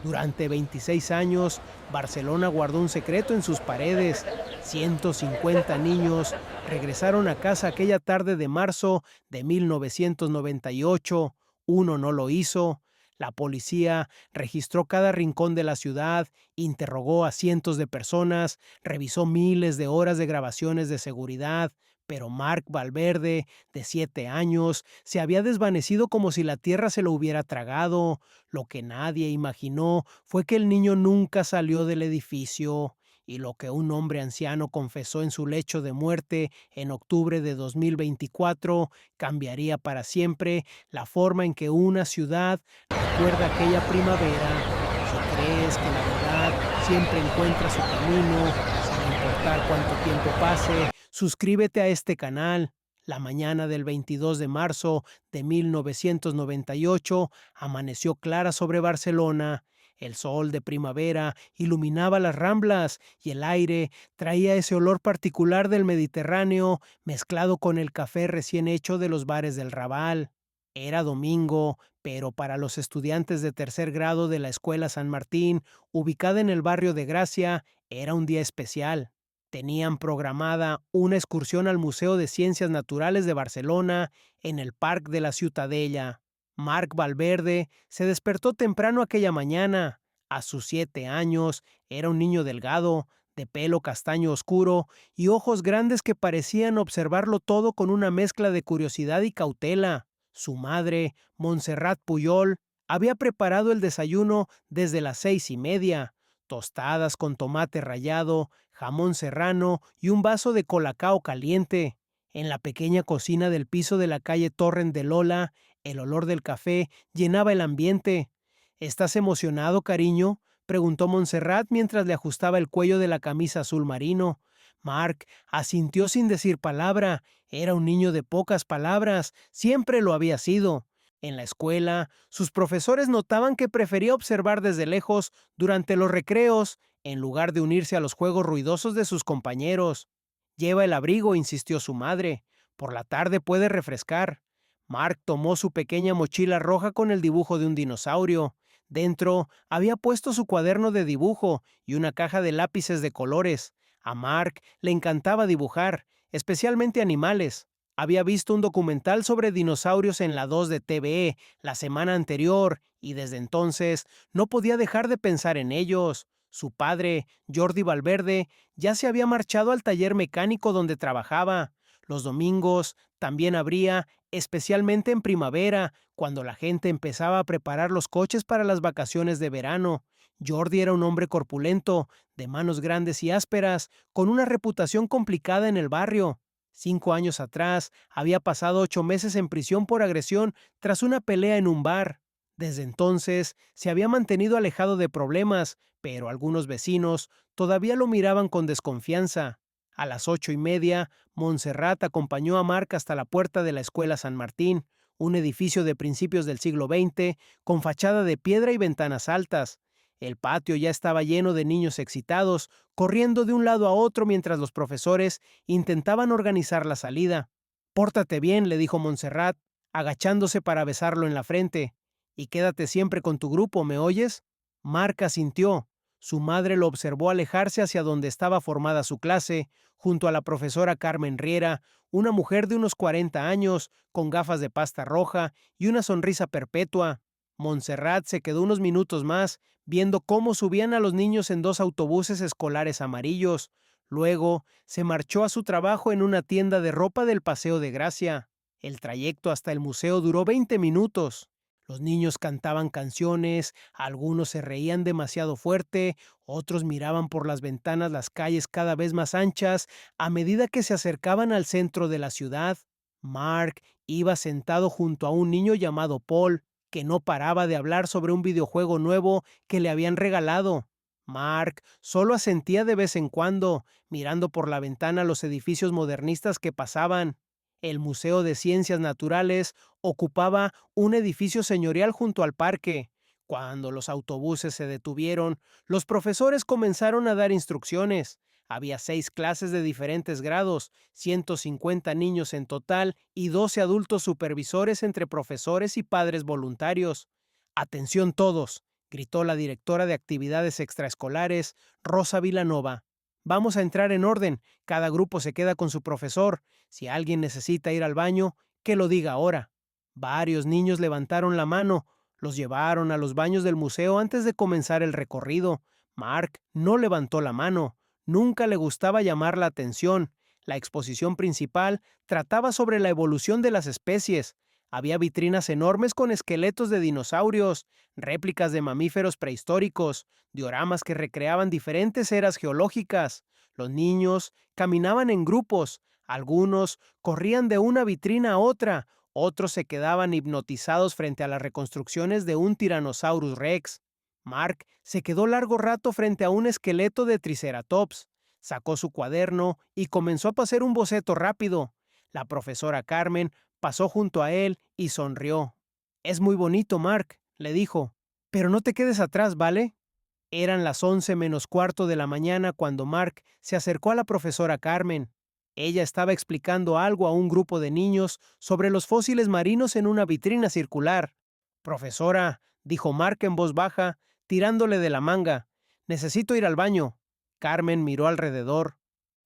Durante 26 años, Barcelona guardó un secreto en sus paredes. 150 niños regresaron a casa aquella tarde de marzo de 1998. Uno no lo hizo. La policía registró cada rincón de la ciudad, interrogó a cientos de personas, revisó miles de horas de grabaciones de seguridad, pero Mark Valverde, de 7 años, se había desvanecido como si la tierra se lo hubiera tragado. Lo que nadie imaginó fue que el niño nunca salió del edificio, y lo que un hombre anciano confesó en su lecho de muerte en octubre de 2024 cambiaría para siempre la forma en que una ciudad recuerda aquella primavera. Si crees que la verdad siempre encuentra su camino, sin importar cuánto tiempo pase, suscríbete a este canal. La mañana del 22 de marzo de 1998 amaneció clara sobre Barcelona. El sol de primavera iluminaba las ramblas y el aire traía ese olor particular del Mediterráneo mezclado con el café recién hecho de los bares del Raval. Era domingo, pero para los estudiantes de tercer grado de la Escuela San Martín, ubicada en el barrio de Gracia, era un día especial. Tenían programada una excursión al Museo de Ciencias Naturales de Barcelona en el Parc de la Ciutadella. Marc Valverde se despertó temprano aquella mañana. A sus 7 años era un niño delgado, de pelo castaño oscuro y ojos grandes que parecían observarlo todo con una mezcla de curiosidad y cautela. Su madre, Montserrat Puyol, había preparado el desayuno desde las 6:30. Tostadas con tomate rallado, jamón serrano y un vaso de colacao caliente. En la pequeña cocina del piso de la calle Torrent de Lola, el olor del café llenaba el ambiente. ¿Estás emocionado, cariño?, preguntó Montserrat mientras le ajustaba el cuello de la camisa azul marino. Mark asintió sin decir palabra. Era un niño de pocas palabras, siempre lo había sido. En la escuela, sus profesores notaban que prefería observar desde lejos durante los recreos, en lugar de unirse a los juegos ruidosos de sus compañeros. Lleva el abrigo, insistió su madre. Por la tarde puede refrescar. Mark tomó su pequeña mochila roja con el dibujo de un dinosaurio. Dentro había puesto su cuaderno de dibujo y una caja de lápices de colores. A Mark le encantaba dibujar, especialmente animales. Había visto un documental sobre dinosaurios en la 2 de TVE la semana anterior y desde entonces no podía dejar de pensar en ellos. Su padre, Jordi Valverde, ya se había marchado al taller mecánico donde trabajaba. Los domingos también abría, especialmente en primavera, cuando la gente empezaba a preparar los coches para las vacaciones de verano. Jordi era un hombre corpulento, de manos grandes y ásperas, con una reputación complicada en el barrio. 5 años atrás, había pasado 8 meses en prisión por agresión tras una pelea en un bar. Desde entonces, se había mantenido alejado de problemas, pero algunos vecinos todavía lo miraban con desconfianza. A las 8:30, Montserrat acompañó a Marc hasta la puerta de la Escuela San Martín, un edificio de principios del siglo XX, con fachada de piedra y ventanas altas. El patio ya estaba lleno de niños excitados, corriendo de un lado a otro mientras los profesores intentaban organizar la salida. «Pórtate bien», le dijo Montserrat, agachándose para besarlo en la frente. «Y quédate siempre con tu grupo, ¿me oyes?» Marc asintió. Su madre lo observó alejarse hacia donde estaba formada su clase, junto a la profesora Carmen Riera, una mujer de unos 40 años, con gafas de pasta roja y una sonrisa perpetua. Montserrat se quedó unos minutos más, viendo cómo subían a los niños en 2 autobuses escolares amarillos. Luego se marchó a su trabajo en una tienda de ropa del Paseo de Gracia. El trayecto hasta el museo duró 20 minutos. Los niños cantaban canciones, algunos se reían demasiado fuerte, otros miraban por las ventanas las calles cada vez más anchas a medida que se acercaban al centro de la ciudad. Mark iba sentado junto a un niño llamado Paul, que no paraba de hablar sobre un videojuego nuevo que le habían regalado. Mark solo asentía de vez en cuando, mirando por la ventana los edificios modernistas que pasaban. El Museo de Ciencias Naturales ocupaba un edificio señorial junto al parque. Cuando los autobuses se detuvieron, los profesores comenzaron a dar instrucciones. Había 6 clases de diferentes grados, 150 niños en total y 12 adultos supervisores entre profesores y padres voluntarios. «Atención todos», gritó la directora de actividades extraescolares, Rosa Vilanova. Vamos a entrar en orden, cada grupo se queda con su profesor. Si alguien necesita ir al baño, que lo diga ahora. Varios niños levantaron la mano, los llevaron a los baños del museo antes de comenzar el recorrido. Mark no levantó la mano, nunca le gustaba llamar la atención. La exposición principal trataba sobre la evolución de las especies. Había vitrinas enormes con esqueletos de dinosaurios, réplicas de mamíferos prehistóricos, dioramas que recreaban diferentes eras geológicas. Los niños caminaban en grupos, algunos corrían de una vitrina a otra, otros se quedaban hipnotizados frente a las reconstrucciones de un Tyrannosaurus Rex. Mark se quedó largo rato frente a un esqueleto de Triceratops. Sacó su cuaderno y comenzó a pasar un boceto rápido. La profesora Carmen pasó junto a él y sonrió. «Es muy bonito, Mark», le dijo, «pero no te quedes atrás, ¿vale?». Eran las 11 menos cuarto de la mañana cuando Mark se acercó a la profesora Carmen. Ella estaba explicando algo a un grupo de niños sobre los fósiles marinos en una vitrina circular. «Profesora», dijo Mark en voz baja, tirándole de la manga, «necesito ir al baño». Carmen miró alrededor.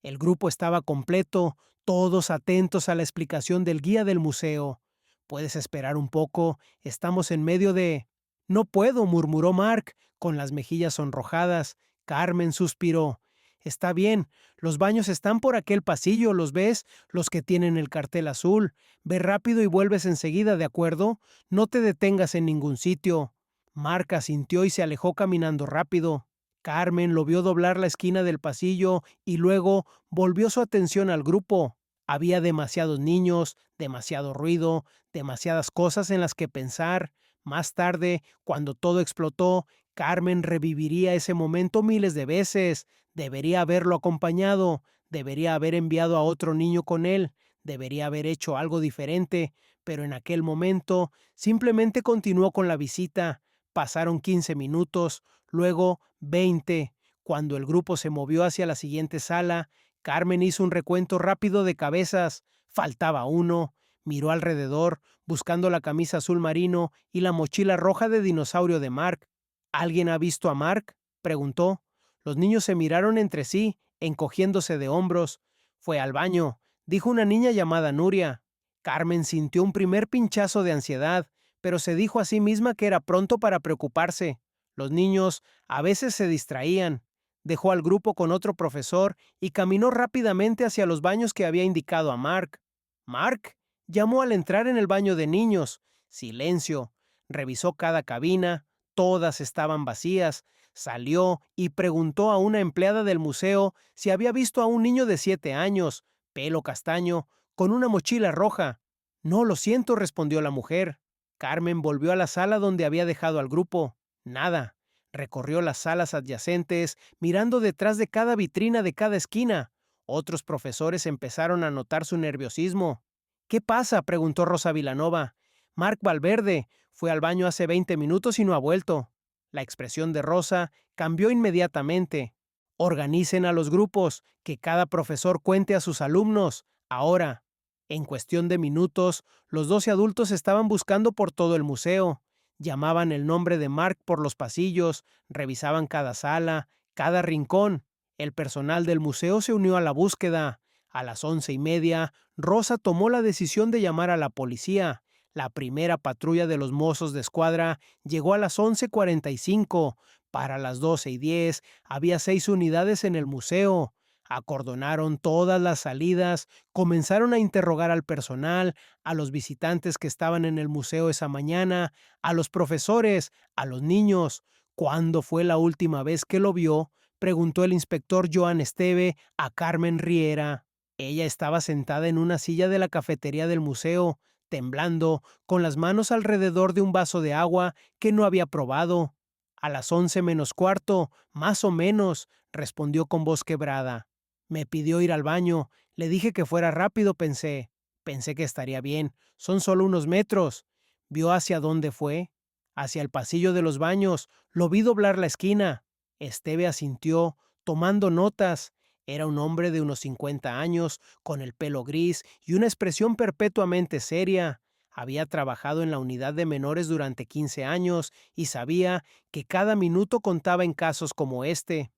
El grupo estaba completo, todos atentos a la explicación del guía del museo. «¿Puedes esperar un poco? Estamos en medio de...». «No puedo», murmuró Mark, con las mejillas sonrojadas. Carmen suspiró. «Está bien, los baños están por aquel pasillo, ¿los ves? Los que tienen el cartel azul. Ve rápido y vuelves enseguida, ¿de acuerdo? No te detengas en ningún sitio». Mark asintió y se alejó caminando rápido. Carmen lo vio doblar la esquina del pasillo y luego volvió su atención al grupo. Había demasiados niños, demasiado ruido, demasiadas cosas en las que pensar. Más tarde, cuando todo explotó, Carmen reviviría ese momento miles de veces. Debería haberlo acompañado, debería haber enviado a otro niño con él, debería haber hecho algo diferente, pero en aquel momento simplemente continuó con la visita. Pasaron 15 minutos, luego 20. Cuando el grupo se movió hacia la siguiente sala, Carmen hizo un recuento rápido de cabezas. Faltaba uno. Miró alrededor, buscando la camisa azul marino y la mochila roja de dinosaurio de Mark. «¿Alguien ha visto a Mark?», preguntó. Los niños se miraron entre sí, encogiéndose de hombros. «Fue al baño», dijo una niña llamada Nuria. Carmen sintió un primer pinchazo de ansiedad, pero se dijo a sí misma que era pronto para preocuparse. Los niños a veces se distraían. Dejó al grupo con otro profesor y caminó rápidamente hacia los baños que había indicado a Mark. «¿Mark?», llamó al entrar en el baño de niños. Silencio. Revisó cada cabina. Todas estaban vacías. Salió y preguntó a una empleada del museo si había visto a un niño de 7 años, pelo castaño, con una mochila roja. «No, lo siento», respondió la mujer. Carmen volvió a la sala donde había dejado al grupo. Nada. Recorrió las salas adyacentes, mirando detrás de cada vitrina de cada esquina. Otros profesores empezaron a notar su nerviosismo. «¿Qué pasa?», preguntó Rosa Vilanova. «Mark Valverde fue al baño hace 20 minutos y no ha vuelto». La expresión de Rosa cambió inmediatamente. «Organicen a los grupos, que cada profesor cuente a sus alumnos. Ahora». En cuestión de minutos, los 12 adultos estaban buscando por todo el museo. Llamaban el nombre de Mark por los pasillos, revisaban cada sala, cada rincón. El personal del museo se unió a la búsqueda. A las 11:30, Rosa tomó la decisión de llamar a la policía. La primera patrulla de los mozos de escuadra llegó a las 11:45. Para las 12:10 había 6 unidades en el museo. Acordonaron todas las salidas, comenzaron a interrogar al personal, a los visitantes que estaban en el museo esa mañana, a los profesores, a los niños. «¿Cuándo fue la última vez que lo vio?», preguntó el inspector Joan Esteve a Carmen Riera. Ella estaba sentada en una silla de la cafetería del museo, temblando, con las manos alrededor de un vaso de agua que no había probado. «A las 11 menos cuarto, más o menos», respondió con voz quebrada. «Me pidió ir al baño. Le dije que fuera rápido, pensé. Pensé que estaría bien. Son solo unos metros». ¿Vio hacia dónde fue? «Hacia el pasillo de los baños. Lo vi doblar la esquina». Esteve asintió, tomando notas. Era un hombre de unos 50 años, con el pelo gris y una expresión perpetuamente seria. Había trabajado en la unidad de menores durante 15 años y sabía que cada minuto contaba en casos como este.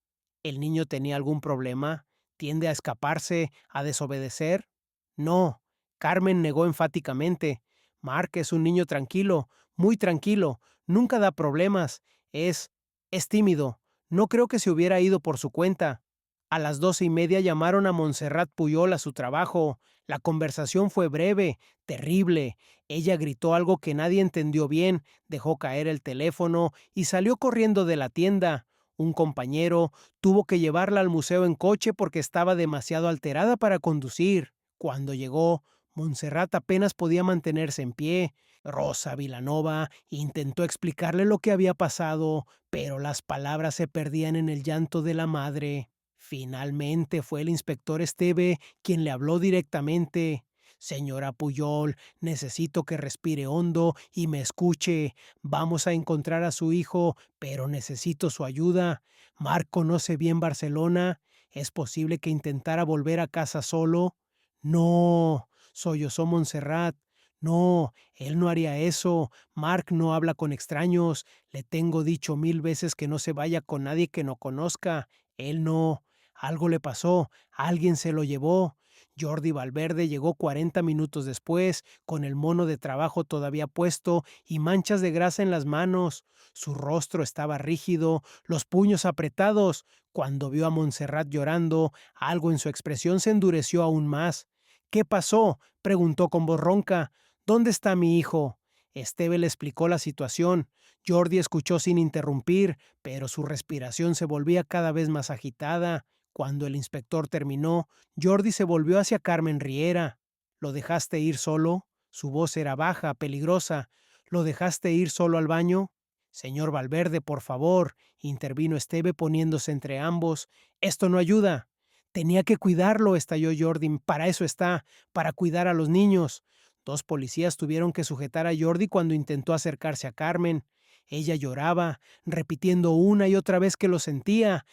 ¿El niño tenía algún problema? ¿Tiende a escaparse, a desobedecer? No, Carmen negó enfáticamente. Mark es un niño tranquilo, muy tranquilo, nunca da problemas, es, es tímido. No creo que se hubiera ido por su cuenta. A las 12:30 llamaron a Montserrat Puyol a su trabajo. La conversación fue breve, terrible. Ella gritó algo que nadie entendió bien, dejó caer el teléfono y salió corriendo de la tienda. Un compañero tuvo que llevarla al museo en coche porque estaba demasiado alterada para conducir. Cuando llegó, Montserrat apenas podía mantenerse en pie. Rosa Vilanova intentó explicarle lo que había pasado, pero las palabras se perdían en el llanto de la madre. Finalmente fue el inspector Esteve quien le habló directamente. Señora Puyol, necesito que respire hondo y me escuche. Vamos a encontrar a su hijo, pero necesito su ayuda. Marc conoce bien Barcelona. ¿Es posible que intentara volver a casa solo? No, sollozó Montserrat. No, él no haría eso. Marc no habla con extraños. Le tengo dicho 1000 veces que no se vaya con nadie que no conozca. Él no. Algo le pasó. Alguien se lo llevó. Jordi Valverde llegó 40 minutos después, con el mono de trabajo todavía puesto y manchas de grasa en las manos. Su rostro estaba rígido, los puños apretados. Cuando vio a Montserrat llorando, algo en su expresión se endureció aún más. ¿Qué pasó?, preguntó con voz ronca. ¿Dónde está mi hijo? Esteve le explicó la situación. Jordi escuchó sin interrumpir, pero su respiración se volvía cada vez más agitada. Cuando el inspector terminó, Jordi se volvió hacia Carmen Riera. ¿Lo dejaste ir solo? Su voz era baja, peligrosa. ¿Lo dejaste ir solo al baño? Señor Valverde, por favor, intervino Esteve poniéndose entre ambos. Esto no ayuda. Tenía que cuidarlo, estalló Jordi. Para eso está, para cuidar a los niños. 2 policías tuvieron que sujetar a Jordi cuando intentó acercarse a Carmen. Ella lloraba, repitiendo una y otra vez que lo sentía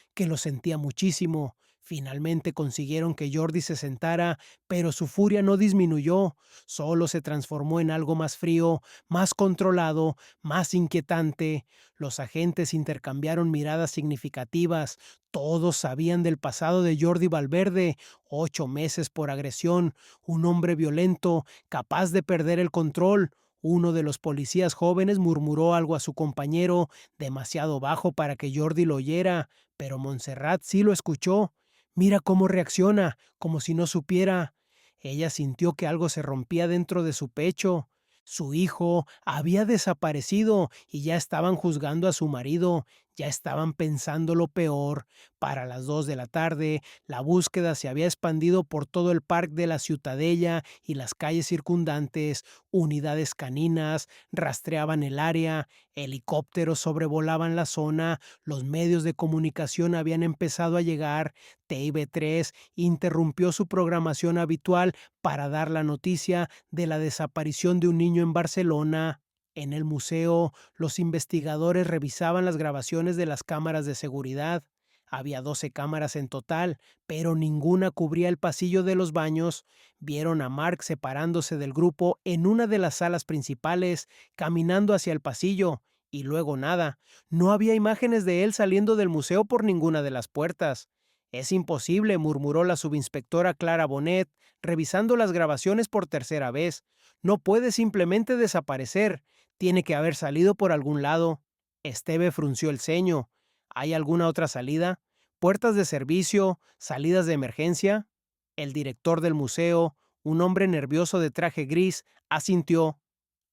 muchísimo. Finalmente consiguieron que Jordi se sentara, pero su furia no disminuyó, solo se transformó en algo más frío, más controlado, más inquietante. Los agentes intercambiaron miradas significativas. Todos sabían del pasado de Jordi Valverde: 8 meses por agresión, un hombre violento, capaz de perder el control. Uno de los policías jóvenes murmuró algo a su compañero, demasiado bajo para que Jordi lo oyera, pero Montserrat sí lo escuchó. Mira cómo reacciona, como si no supiera. Ella sintió que algo se rompía dentro de su pecho. Su hijo había desaparecido y ya estaban juzgando a su marido, ya estaban pensando lo peor. Para las 2 de la tarde, la búsqueda se había expandido por todo el parque de la Ciutadella y las calles circundantes. Unidades caninas rastreaban el área, helicópteros sobrevolaban la zona, los medios de comunicación habían empezado a llegar. TV3 interrumpió su programación habitual para dar la noticia de la desaparición de un niño en Barcelona. En el museo, los investigadores revisaban las grabaciones de las cámaras de seguridad. Había 12 cámaras en total, pero ninguna cubría el pasillo de los baños. Vieron a Mark separándose del grupo en una de las salas principales, caminando hacia el pasillo, y luego nada. No había imágenes de él saliendo del museo por ninguna de las puertas. Es imposible, murmuró la subinspectora Clara Bonet, revisando las grabaciones por tercera vez. No puede simplemente desaparecer. Tiene que haber salido por algún lado. Esteve frunció el ceño. ¿Hay alguna otra salida? ¿Puertas de servicio? ¿Salidas de emergencia? El director del museo, un hombre nervioso de traje gris, asintió.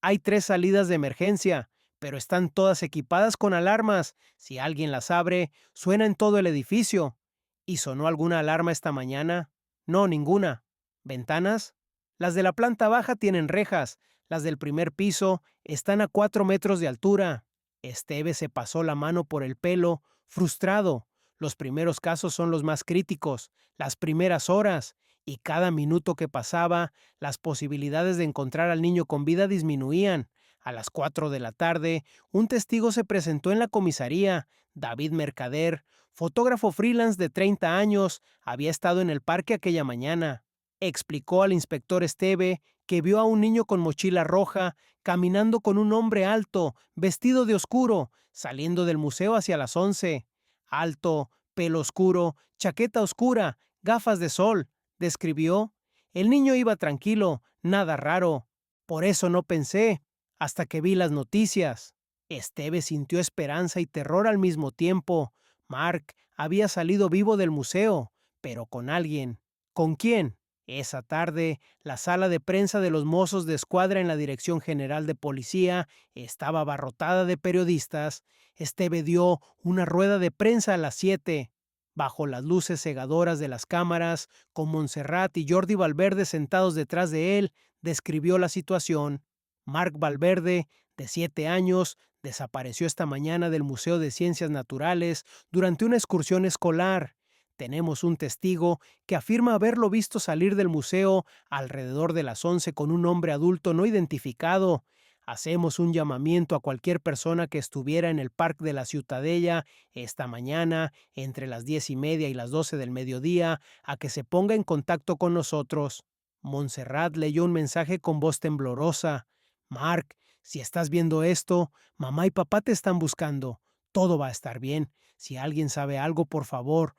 Hay 3 salidas de emergencia, pero están todas equipadas con alarmas. Si alguien las abre, suena en todo el edificio. ¿Y sonó alguna alarma esta mañana? No, ninguna. ¿Ventanas? Las de la planta baja tienen rejas. Las del primer piso están a 4 metros de altura. Esteve se pasó la mano por el pelo, frustrado. Los primeros casos son los más críticos, las primeras horas, y cada minuto que pasaba, las posibilidades de encontrar al niño con vida disminuían. A las 4 de la tarde, un testigo se presentó en la comisaría. David Mercader, fotógrafo freelance de 30 años, había estado en el parque aquella mañana. Explicó al inspector Esteve que vio a un niño con mochila roja caminando con un hombre alto, vestido de oscuro, saliendo del museo hacia las 11. Alto, pelo oscuro, chaqueta oscura, gafas de sol, describió. El niño iba tranquilo, nada raro. Por eso no pensé, hasta que vi las noticias. Esteve sintió esperanza y terror al mismo tiempo. Mark había salido vivo del museo, pero con alguien. ¿Con quién? Esa tarde, la sala de prensa de los mozos de escuadra en la Dirección General de Policía estaba abarrotada de periodistas. Esteve dio una rueda de prensa a las 7. Bajo las luces cegadoras de las cámaras, con Montserrat y Jordi Valverde sentados detrás de él, describió la situación. Mark Valverde, de 7 años, desapareció esta mañana del Museo de Ciencias Naturales durante una excursión escolar. Tenemos un testigo que afirma haberlo visto salir del museo alrededor de las 11 con un hombre adulto no identificado. Hacemos un llamamiento a cualquier persona que estuviera en el Parque de la Ciutadella esta mañana, entre las 10:30 y las 12 del mediodía, a que se ponga en contacto con nosotros. Montserrat leyó un mensaje con voz temblorosa. Mark, si estás viendo esto, mamá y papá te están buscando. Todo va a estar bien. Si alguien sabe algo, por favor,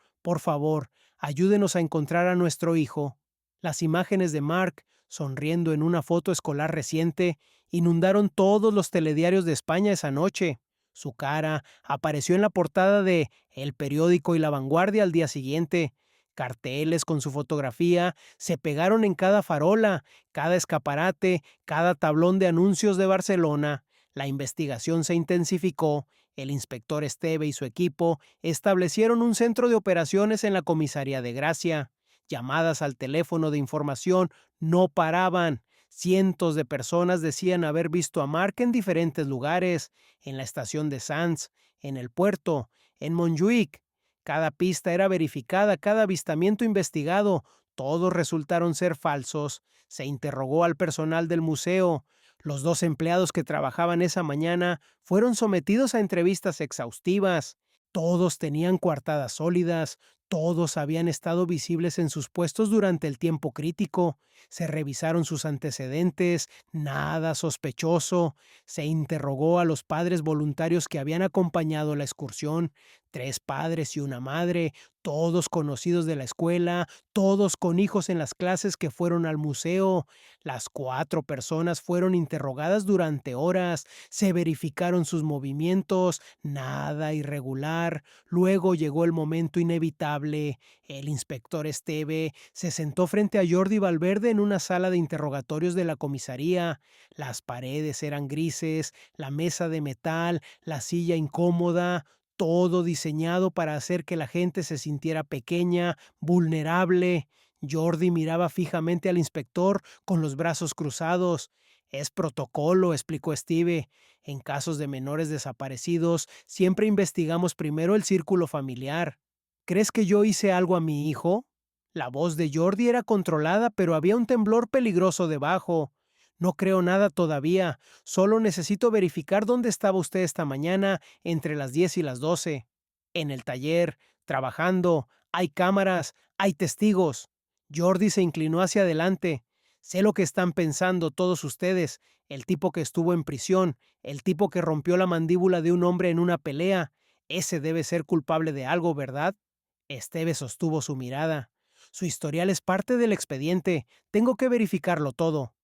ayúdenos a encontrar a nuestro hijo. Las imágenes de Mark, sonriendo en una foto escolar reciente, inundaron todos los telediarios de España esa noche. Su cara apareció en la portada de El Periódico y La Vanguardia al día siguiente. Carteles con su fotografía se pegaron en cada farola, cada escaparate, cada tablón de anuncios de Barcelona. La investigación se intensificó. El inspector Esteve y su equipo establecieron un centro de operaciones en la comisaría de Gracia. Llamadas al teléfono de información no paraban. Cientos de personas decían haber visto a Mark en diferentes lugares, en la estación de Sants, en el puerto, en Montjuïc. Cada pista era verificada, cada avistamiento investigado. Todos resultaron ser falsos. Se interrogó al personal del museo. Los 2 empleados que trabajaban esa mañana fueron sometidos a entrevistas exhaustivas. Todos tenían coartadas sólidas, todos habían estado visibles en sus puestos durante el tiempo crítico. Se revisaron sus antecedentes, nada sospechoso. Se interrogó a los padres voluntarios que habían acompañado la excursión. 3 padres y una madre, todos conocidos de la escuela, todos con hijos en las clases que fueron al museo. Las 4 personas fueron interrogadas durante horas, se verificaron sus movimientos, nada irregular. Luego llegó el momento inevitable. El inspector Esteve se sentó frente a Jordi Valverde en una sala de interrogatorios de la comisaría. Las paredes eran grises, la mesa de metal, la silla incómoda, todo diseñado para hacer que la gente se sintiera pequeña, vulnerable. Jordi miraba fijamente al inspector con los brazos cruzados. Es protocolo, explicó Steve. En casos de menores desaparecidos, siempre investigamos primero el círculo familiar. ¿Crees que yo hice algo a mi hijo? La voz de Jordi era controlada, pero había un temblor peligroso debajo. No creo nada todavía. Solo necesito verificar dónde estaba usted esta mañana entre las 10 y las 12. En el taller, trabajando. Hay cámaras, hay testigos. Jordi se inclinó hacia adelante. Sé lo que están pensando todos ustedes. El tipo que estuvo en prisión, el tipo que rompió la mandíbula de un hombre en una pelea. Ese debe ser culpable de algo, ¿verdad? Esteve sostuvo su mirada. Su historial es parte del expediente. Tengo que verificarlo todo.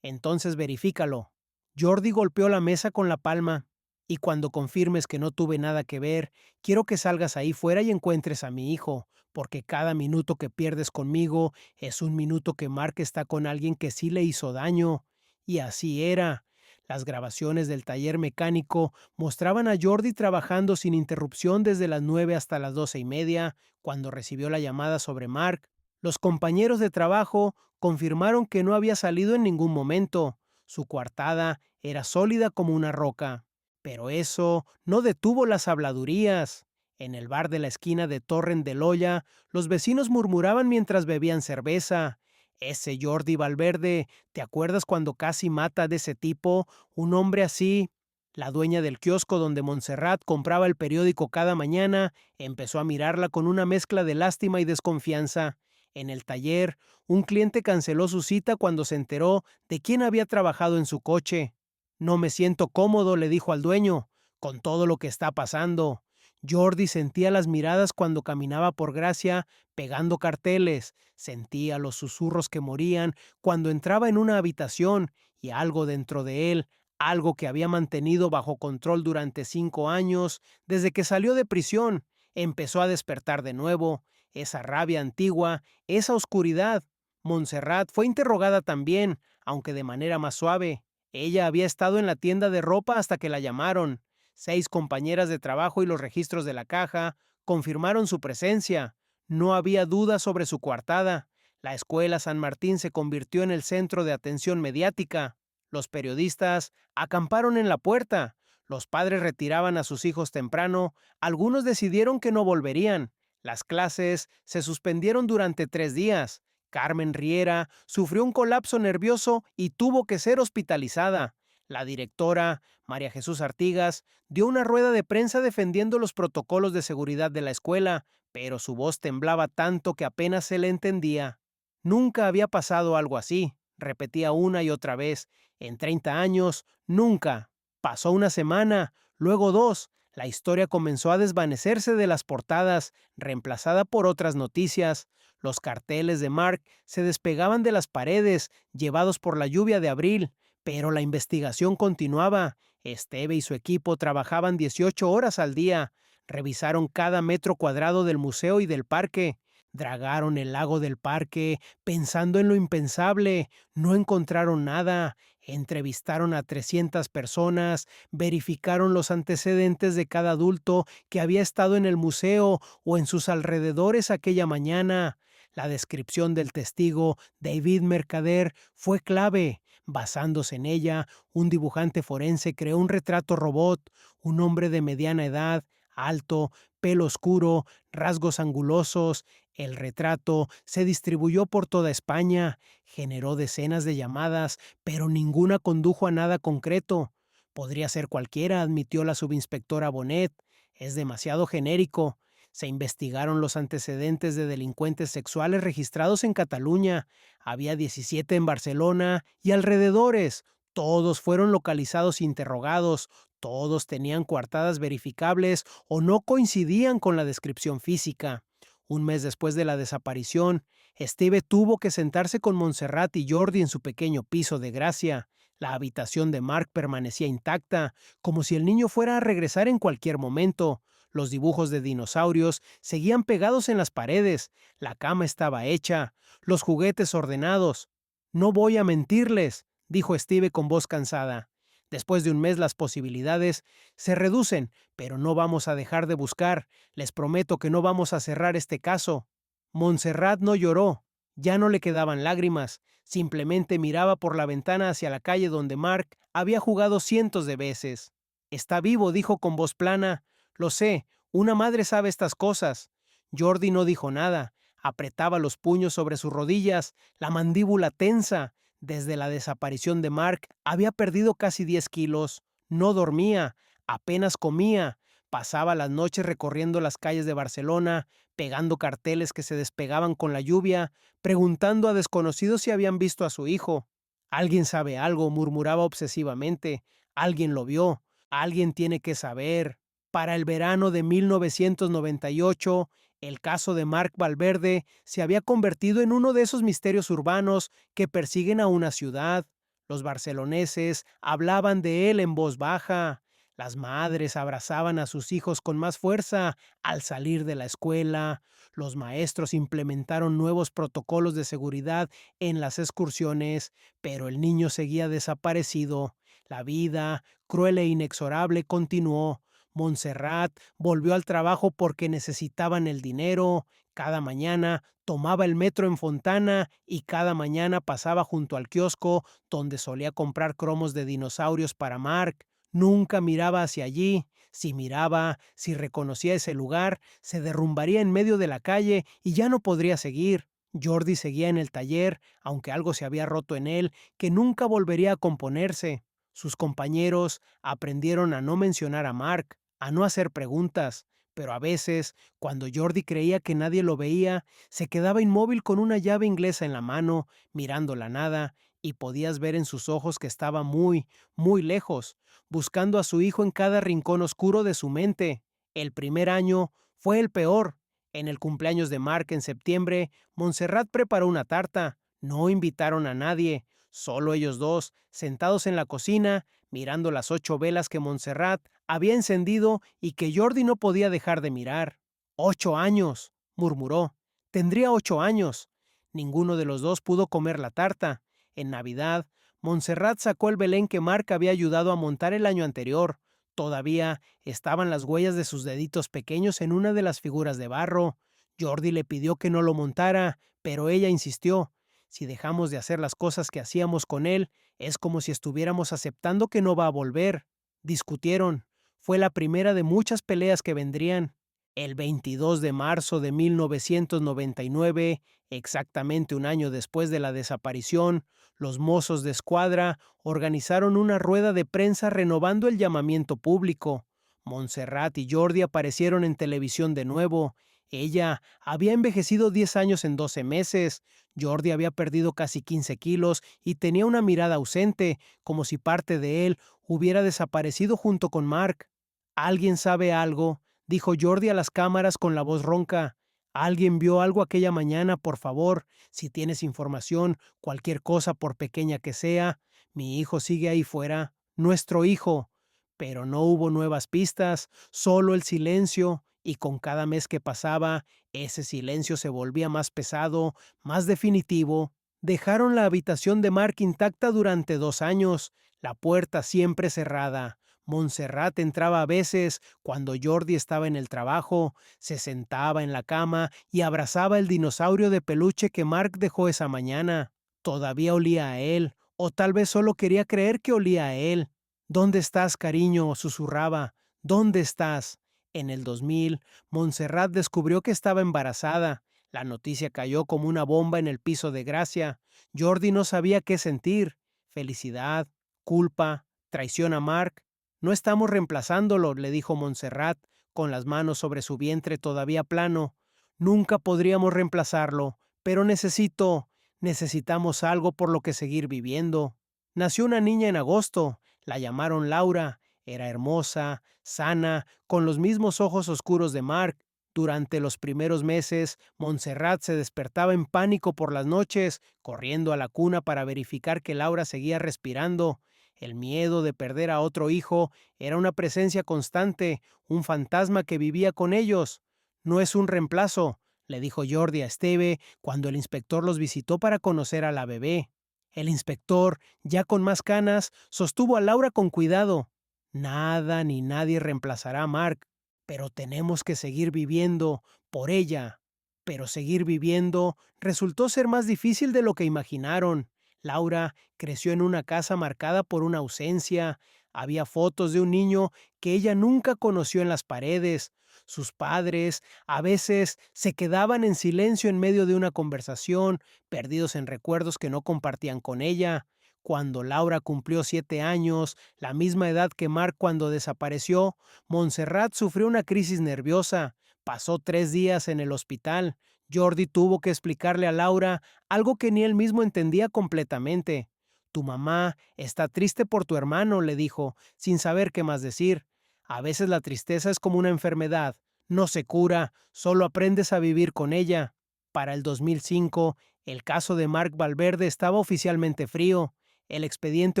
Entonces verifícalo. Jordi golpeó la mesa con la palma. Y cuando confirmes que no tuve nada que ver, quiero que salgas ahí fuera y encuentres a mi hijo, porque cada minuto que pierdes conmigo es un minuto que Mark está con alguien que sí le hizo daño. Y así era. Las grabaciones del taller mecánico mostraban a Jordi trabajando sin interrupción desde las 9 hasta las 12:30, cuando recibió la llamada sobre Mark. Los compañeros de trabajo confirmaron que no había salido en ningún momento. Su coartada era sólida como una roca. Pero eso no detuvo las habladurías. En el bar de la esquina de Torrent de Loya, los vecinos murmuraban mientras bebían cerveza. Ese Jordi Valverde, ¿te acuerdas cuando casi mata de ese tipo? Un hombre así. La dueña del kiosco donde Montserrat compraba el periódico cada mañana empezó a mirarla con una mezcla de lástima y desconfianza. En el taller, un cliente canceló su cita cuando se enteró de quién había trabajado en su coche. No me siento cómodo, le dijo al dueño, con todo lo que está pasando. Jordi sentía las miradas cuando caminaba por Gracia pegando carteles, sentía los susurros que morían cuando entraba en una habitación y algo dentro de él, algo que había mantenido bajo control durante 5 años, desde que salió de prisión, empezó a despertar de nuevo, esa rabia antigua, esa oscuridad. Montserrat fue interrogada también, aunque de manera más suave. Ella había estado en la tienda de ropa hasta que la llamaron. 6 compañeras de trabajo y los registros de la caja confirmaron su presencia. No había duda sobre su coartada. La escuela San Martín se convirtió en el centro de atención mediática. Los periodistas acamparon en la puerta. Los padres retiraban a sus hijos temprano. Algunos decidieron que no volverían. Las clases se suspendieron durante 3 días. Carmen Riera sufrió un colapso nervioso y tuvo que ser hospitalizada. La directora, María Jesús Artigas, dio una rueda de prensa defendiendo los protocolos de seguridad de la escuela, pero su voz temblaba tanto que apenas se le entendía. Nunca había pasado algo así, repetía una y otra vez. En 30 años, nunca. Pasó una semana, luego 2. La historia comenzó a desvanecerse de las portadas, reemplazada por otras noticias. Los carteles de Mark se despegaban de las paredes, llevados por la lluvia de abril. Pero la investigación continuaba. Esteve y su equipo trabajaban 18 horas al día. Revisaron cada metro cuadrado del museo y del parque. Dragaron el lago del parque, pensando en lo impensable. No encontraron nada. Entrevistaron a 300 personas, verificaron los antecedentes de cada adulto que había estado en el museo o en sus alrededores aquella mañana. La descripción del testigo, David Mercader, fue clave. Basándose en ella, un dibujante forense creó un retrato robot, un hombre de mediana edad, alto, pelo oscuro, rasgos angulosos. El retrato se distribuyó por toda España, generó decenas de llamadas, pero ninguna condujo a nada concreto. Podría ser cualquiera, admitió la subinspectora Bonet. Es demasiado genérico. Se investigaron los antecedentes de delincuentes sexuales registrados en Cataluña. Había 17 en Barcelona y alrededores. Todos fueron localizados e interrogados. Todos tenían coartadas verificables o no coincidían con la descripción física. Un mes después de la desaparición, Esteve tuvo que sentarse con Montserrat y Jordi en su pequeño piso de Gracia. La habitación de Mark permanecía intacta, como si el niño fuera a regresar en cualquier momento. Los dibujos de dinosaurios seguían pegados en las paredes. La cama estaba hecha, los juguetes ordenados. No voy a mentirles, dijo Esteve con voz cansada. Después de un mes las posibilidades se reducen, pero no vamos a dejar de buscar. Les prometo que no vamos a cerrar este caso. Montserrat no lloró. Ya no le quedaban lágrimas. Simplemente miraba por la ventana hacia la calle donde Mark había jugado cientos de veces. Está vivo, dijo con voz plana. Lo sé, una madre sabe estas cosas. Jordi no dijo nada. Apretaba los puños sobre sus rodillas, la mandíbula tensa. Desde la desaparición de Mark había perdido casi 10 kilos. No dormía, apenas comía. Pasaba las noches recorriendo las calles de Barcelona, pegando carteles que se despegaban con la lluvia, preguntando a desconocidos si habían visto a su hijo. Alguien sabe algo, murmuraba obsesivamente. Alguien lo vio. Alguien tiene que saber. Para el verano de 1998, el caso de Mark Valverde se había convertido en uno de esos misterios urbanos que persiguen a una ciudad. Los barceloneses hablaban de él en voz baja. Las madres abrazaban a sus hijos con más fuerza al salir de la escuela. Los maestros implementaron nuevos protocolos de seguridad en las excursiones, pero el niño seguía desaparecido. La vida, cruel e inexorable, continuó. Montserrat volvió al trabajo porque necesitaban el dinero. Cada mañana tomaba el metro en Fontana y cada mañana pasaba junto al kiosco donde solía comprar cromos de dinosaurios para Mark. Nunca miraba hacia allí. Si miraba, si reconocía ese lugar, se derrumbaría en medio de la calle y ya no podría seguir. Jordi seguía en el taller, aunque algo se había roto en él, que nunca volvería a componerse. Sus compañeros aprendieron a no mencionar a Mark, a no hacer preguntas, Pero a veces, cuando Jordi creía que nadie lo veía, se quedaba inmóvil con una llave inglesa en la mano, mirando la nada, y podías ver en sus ojos que estaba muy, muy lejos, buscando a su hijo en cada rincón oscuro de su mente. El primer año fue el peor. En el cumpleaños de Mark en septiembre, Montserrat preparó una tarta. No invitaron a nadie, solo ellos dos, sentados en la cocina, mirando las 8 velas que Montserrat había encendido y que Jordi no podía dejar de mirar. 8 años, murmuró. Tendría 8 años. Ninguno de los dos pudo comer la tarta. En Navidad, Montserrat sacó el Belén que Mark había ayudado a montar el año anterior. Todavía estaban las huellas de sus deditos pequeños en una de las figuras de barro. Jordi le pidió que no lo montara, pero ella insistió. Si dejamos de hacer las cosas que hacíamos con él, es como si estuviéramos aceptando que no va a volver. Discutieron. Fue la primera de muchas peleas que vendrían. El 22 de marzo de 1999, exactamente un año después de la desaparición, los mozos de escuadra organizaron una rueda de prensa renovando el llamamiento público. Montserrat y Jordi aparecieron en televisión de nuevo. Ella había envejecido 10 años en 12 meses. Jordi había perdido casi 15 kilos y tenía una mirada ausente, como si parte de él hubiera desaparecido junto con Mark. ¿Alguien sabe algo?, dijo Jordi a las cámaras con la voz ronca. ¿Alguien vio algo aquella mañana, por favor? Si tienes información, cualquier cosa por pequeña que sea, mi hijo sigue ahí fuera, nuestro hijo. Pero no hubo nuevas pistas, solo el silencio, y con cada mes que pasaba, ese silencio se volvía más pesado, más definitivo. Dejaron la habitación de Mark intacta durante 2 años, la puerta siempre cerrada. Montserrat entraba a veces cuando Jordi estaba en el trabajo, se sentaba en la cama y abrazaba el dinosaurio de peluche que Mark dejó esa mañana. Todavía olía a él, o tal vez solo quería creer que olía a él. ¿Dónde estás, cariño?, susurraba. ¿Dónde estás? En el 2000, Montserrat descubrió que estaba embarazada. La noticia cayó como una bomba en el piso de Gracia. Jordi no sabía qué sentir. Felicidad, culpa, traición a Mark. No estamos reemplazándolo, le dijo Montserrat, con las manos sobre su vientre todavía plano. Nunca podríamos reemplazarlo, pero necesitamos algo por lo que seguir viviendo. Nació una niña en agosto, la llamaron Laura. Era hermosa, sana, con los mismos ojos oscuros de Mark. Durante los primeros meses, Montserrat se despertaba en pánico por las noches, corriendo a la cuna para verificar que Laura seguía respirando. El miedo de perder a otro hijo era una presencia constante, un fantasma que vivía con ellos. No es un reemplazo, le dijo Jordi a Esteve cuando el inspector los visitó para conocer a la bebé. El inspector, ya con más canas, sostuvo a Laura con cuidado. Nada ni nadie reemplazará a Mark, pero tenemos que seguir viviendo por ella. Pero seguir viviendo resultó ser más difícil de lo que imaginaron. Laura creció en una casa marcada por una ausencia. Había fotos de un niño que ella nunca conoció en las paredes. Sus padres a veces se quedaban en silencio en medio de una conversación, perdidos en recuerdos que no compartían con ella. Cuando Laura cumplió 7 años, la misma edad que Mark cuando desapareció, Montserrat sufrió una crisis nerviosa. Pasó 3 días en el hospital. Jordi tuvo que explicarle a Laura algo que ni él mismo entendía completamente. Tu mamá está triste por tu hermano, le dijo, sin saber qué más decir. A veces la tristeza es como una enfermedad. No se cura, solo aprendes a vivir con ella. Para el 2005, el caso de Mark Valverde estaba oficialmente frío. El expediente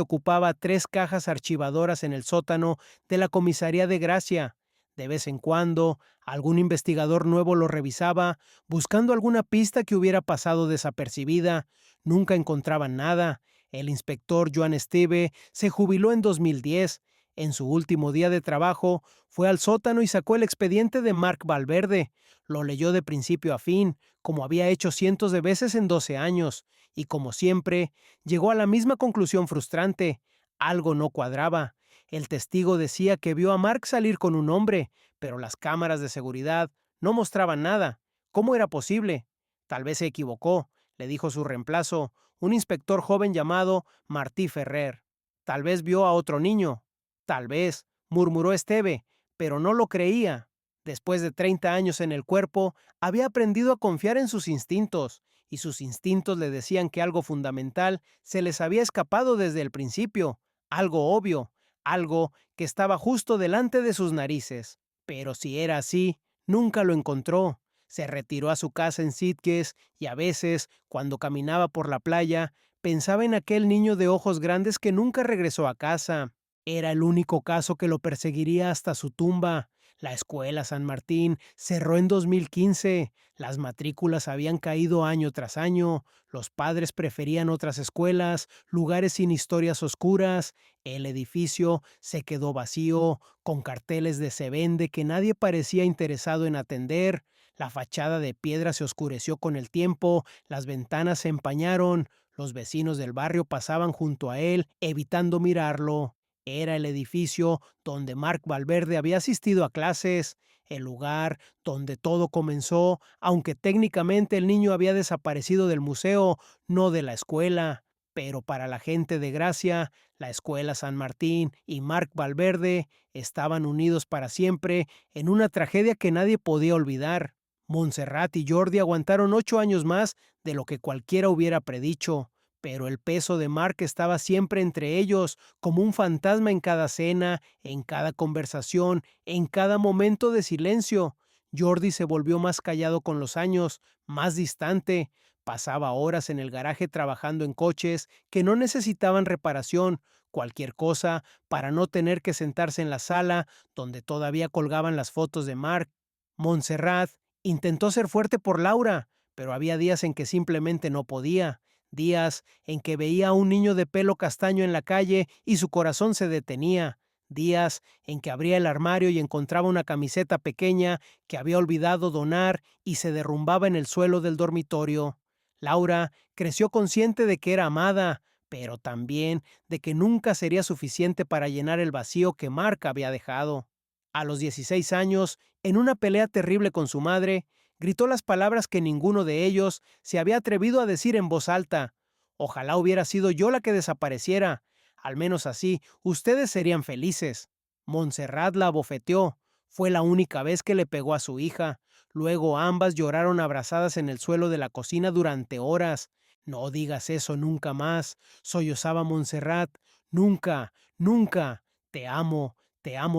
ocupaba 3 cajas archivadoras en el sótano de la comisaría de Gracia. De vez en cuando, algún investigador nuevo lo revisaba, buscando alguna pista que hubiera pasado desapercibida. Nunca encontraban nada. El inspector Joan Esteve se jubiló en 2010. En su último día de trabajo, fue al sótano y sacó el expediente de Mark Valverde. Lo leyó de principio a fin, como había hecho cientos de veces en 12 años, y como siempre, llegó a la misma conclusión frustrante. Algo no cuadraba. El testigo decía que vio a Mark salir con un hombre, pero las cámaras de seguridad no mostraban nada. ¿Cómo era posible? Tal vez se equivocó, le dijo su reemplazo, un inspector joven llamado Martí Ferrer. Tal vez vio a otro niño. Tal vez, murmuró Esteve, pero no lo creía. Después de 30 años en el cuerpo, había aprendido a confiar en sus instintos, y sus instintos le decían que algo fundamental se les había escapado desde el principio, algo obvio, algo que estaba justo delante de sus narices. Pero si era así, nunca lo encontró. Se retiró a su casa en Sitges y a veces, cuando caminaba por la playa, pensaba en aquel niño de ojos grandes que nunca regresó a casa. Era el único caso que lo perseguiría hasta su tumba. La escuela San Martín cerró en 2015. Las matrículas habían caído año tras año. Los padres preferían otras escuelas, lugares sin historias oscuras. El edificio se quedó vacío, con carteles de se vende que nadie parecía interesado en atender. La fachada de piedra se oscureció con el tiempo, las ventanas se empañaron. Los vecinos del barrio pasaban junto a él, evitando mirarlo. Era el edificio donde Mark Valverde había asistido a clases, el lugar donde todo comenzó, aunque técnicamente el niño había desaparecido del museo, no de la escuela. Pero para la gente de Gracia, la escuela San Martín y Mark Valverde estaban unidos para siempre en una tragedia que nadie podía olvidar. Montserrat y Jordi aguantaron 8 años más de lo que cualquiera hubiera predicho. Pero el peso de Mark estaba siempre entre ellos, como un fantasma en cada cena, en cada conversación, en cada momento de silencio. Jordi se volvió más callado con los años, más distante. Pasaba horas en el garaje trabajando en coches que no necesitaban reparación, cualquier cosa, para no tener que sentarse en la sala donde todavía colgaban las fotos de Mark. Montserrat intentó ser fuerte por Laura, pero había días en que simplemente no podía. Días en que veía a un niño de pelo castaño en la calle y su corazón se detenía. Días en que abría el armario y encontraba una camiseta pequeña que había olvidado donar y se derrumbaba en el suelo del dormitorio. Laura creció consciente de que era amada, pero también de que nunca sería suficiente para llenar el vacío que Mark había dejado. A los 16 años, en una pelea terrible con su madre, gritó las palabras que ninguno de ellos se había atrevido a decir en voz alta. Ojalá hubiera sido yo la que desapareciera. Al menos así, ustedes serían felices. Montserrat la abofeteó. Fue la única vez que le pegó a su hija. Luego ambas lloraron abrazadas en el suelo de la cocina durante horas. No digas eso nunca más, sollozaba Montserrat. Nunca, nunca. Te amo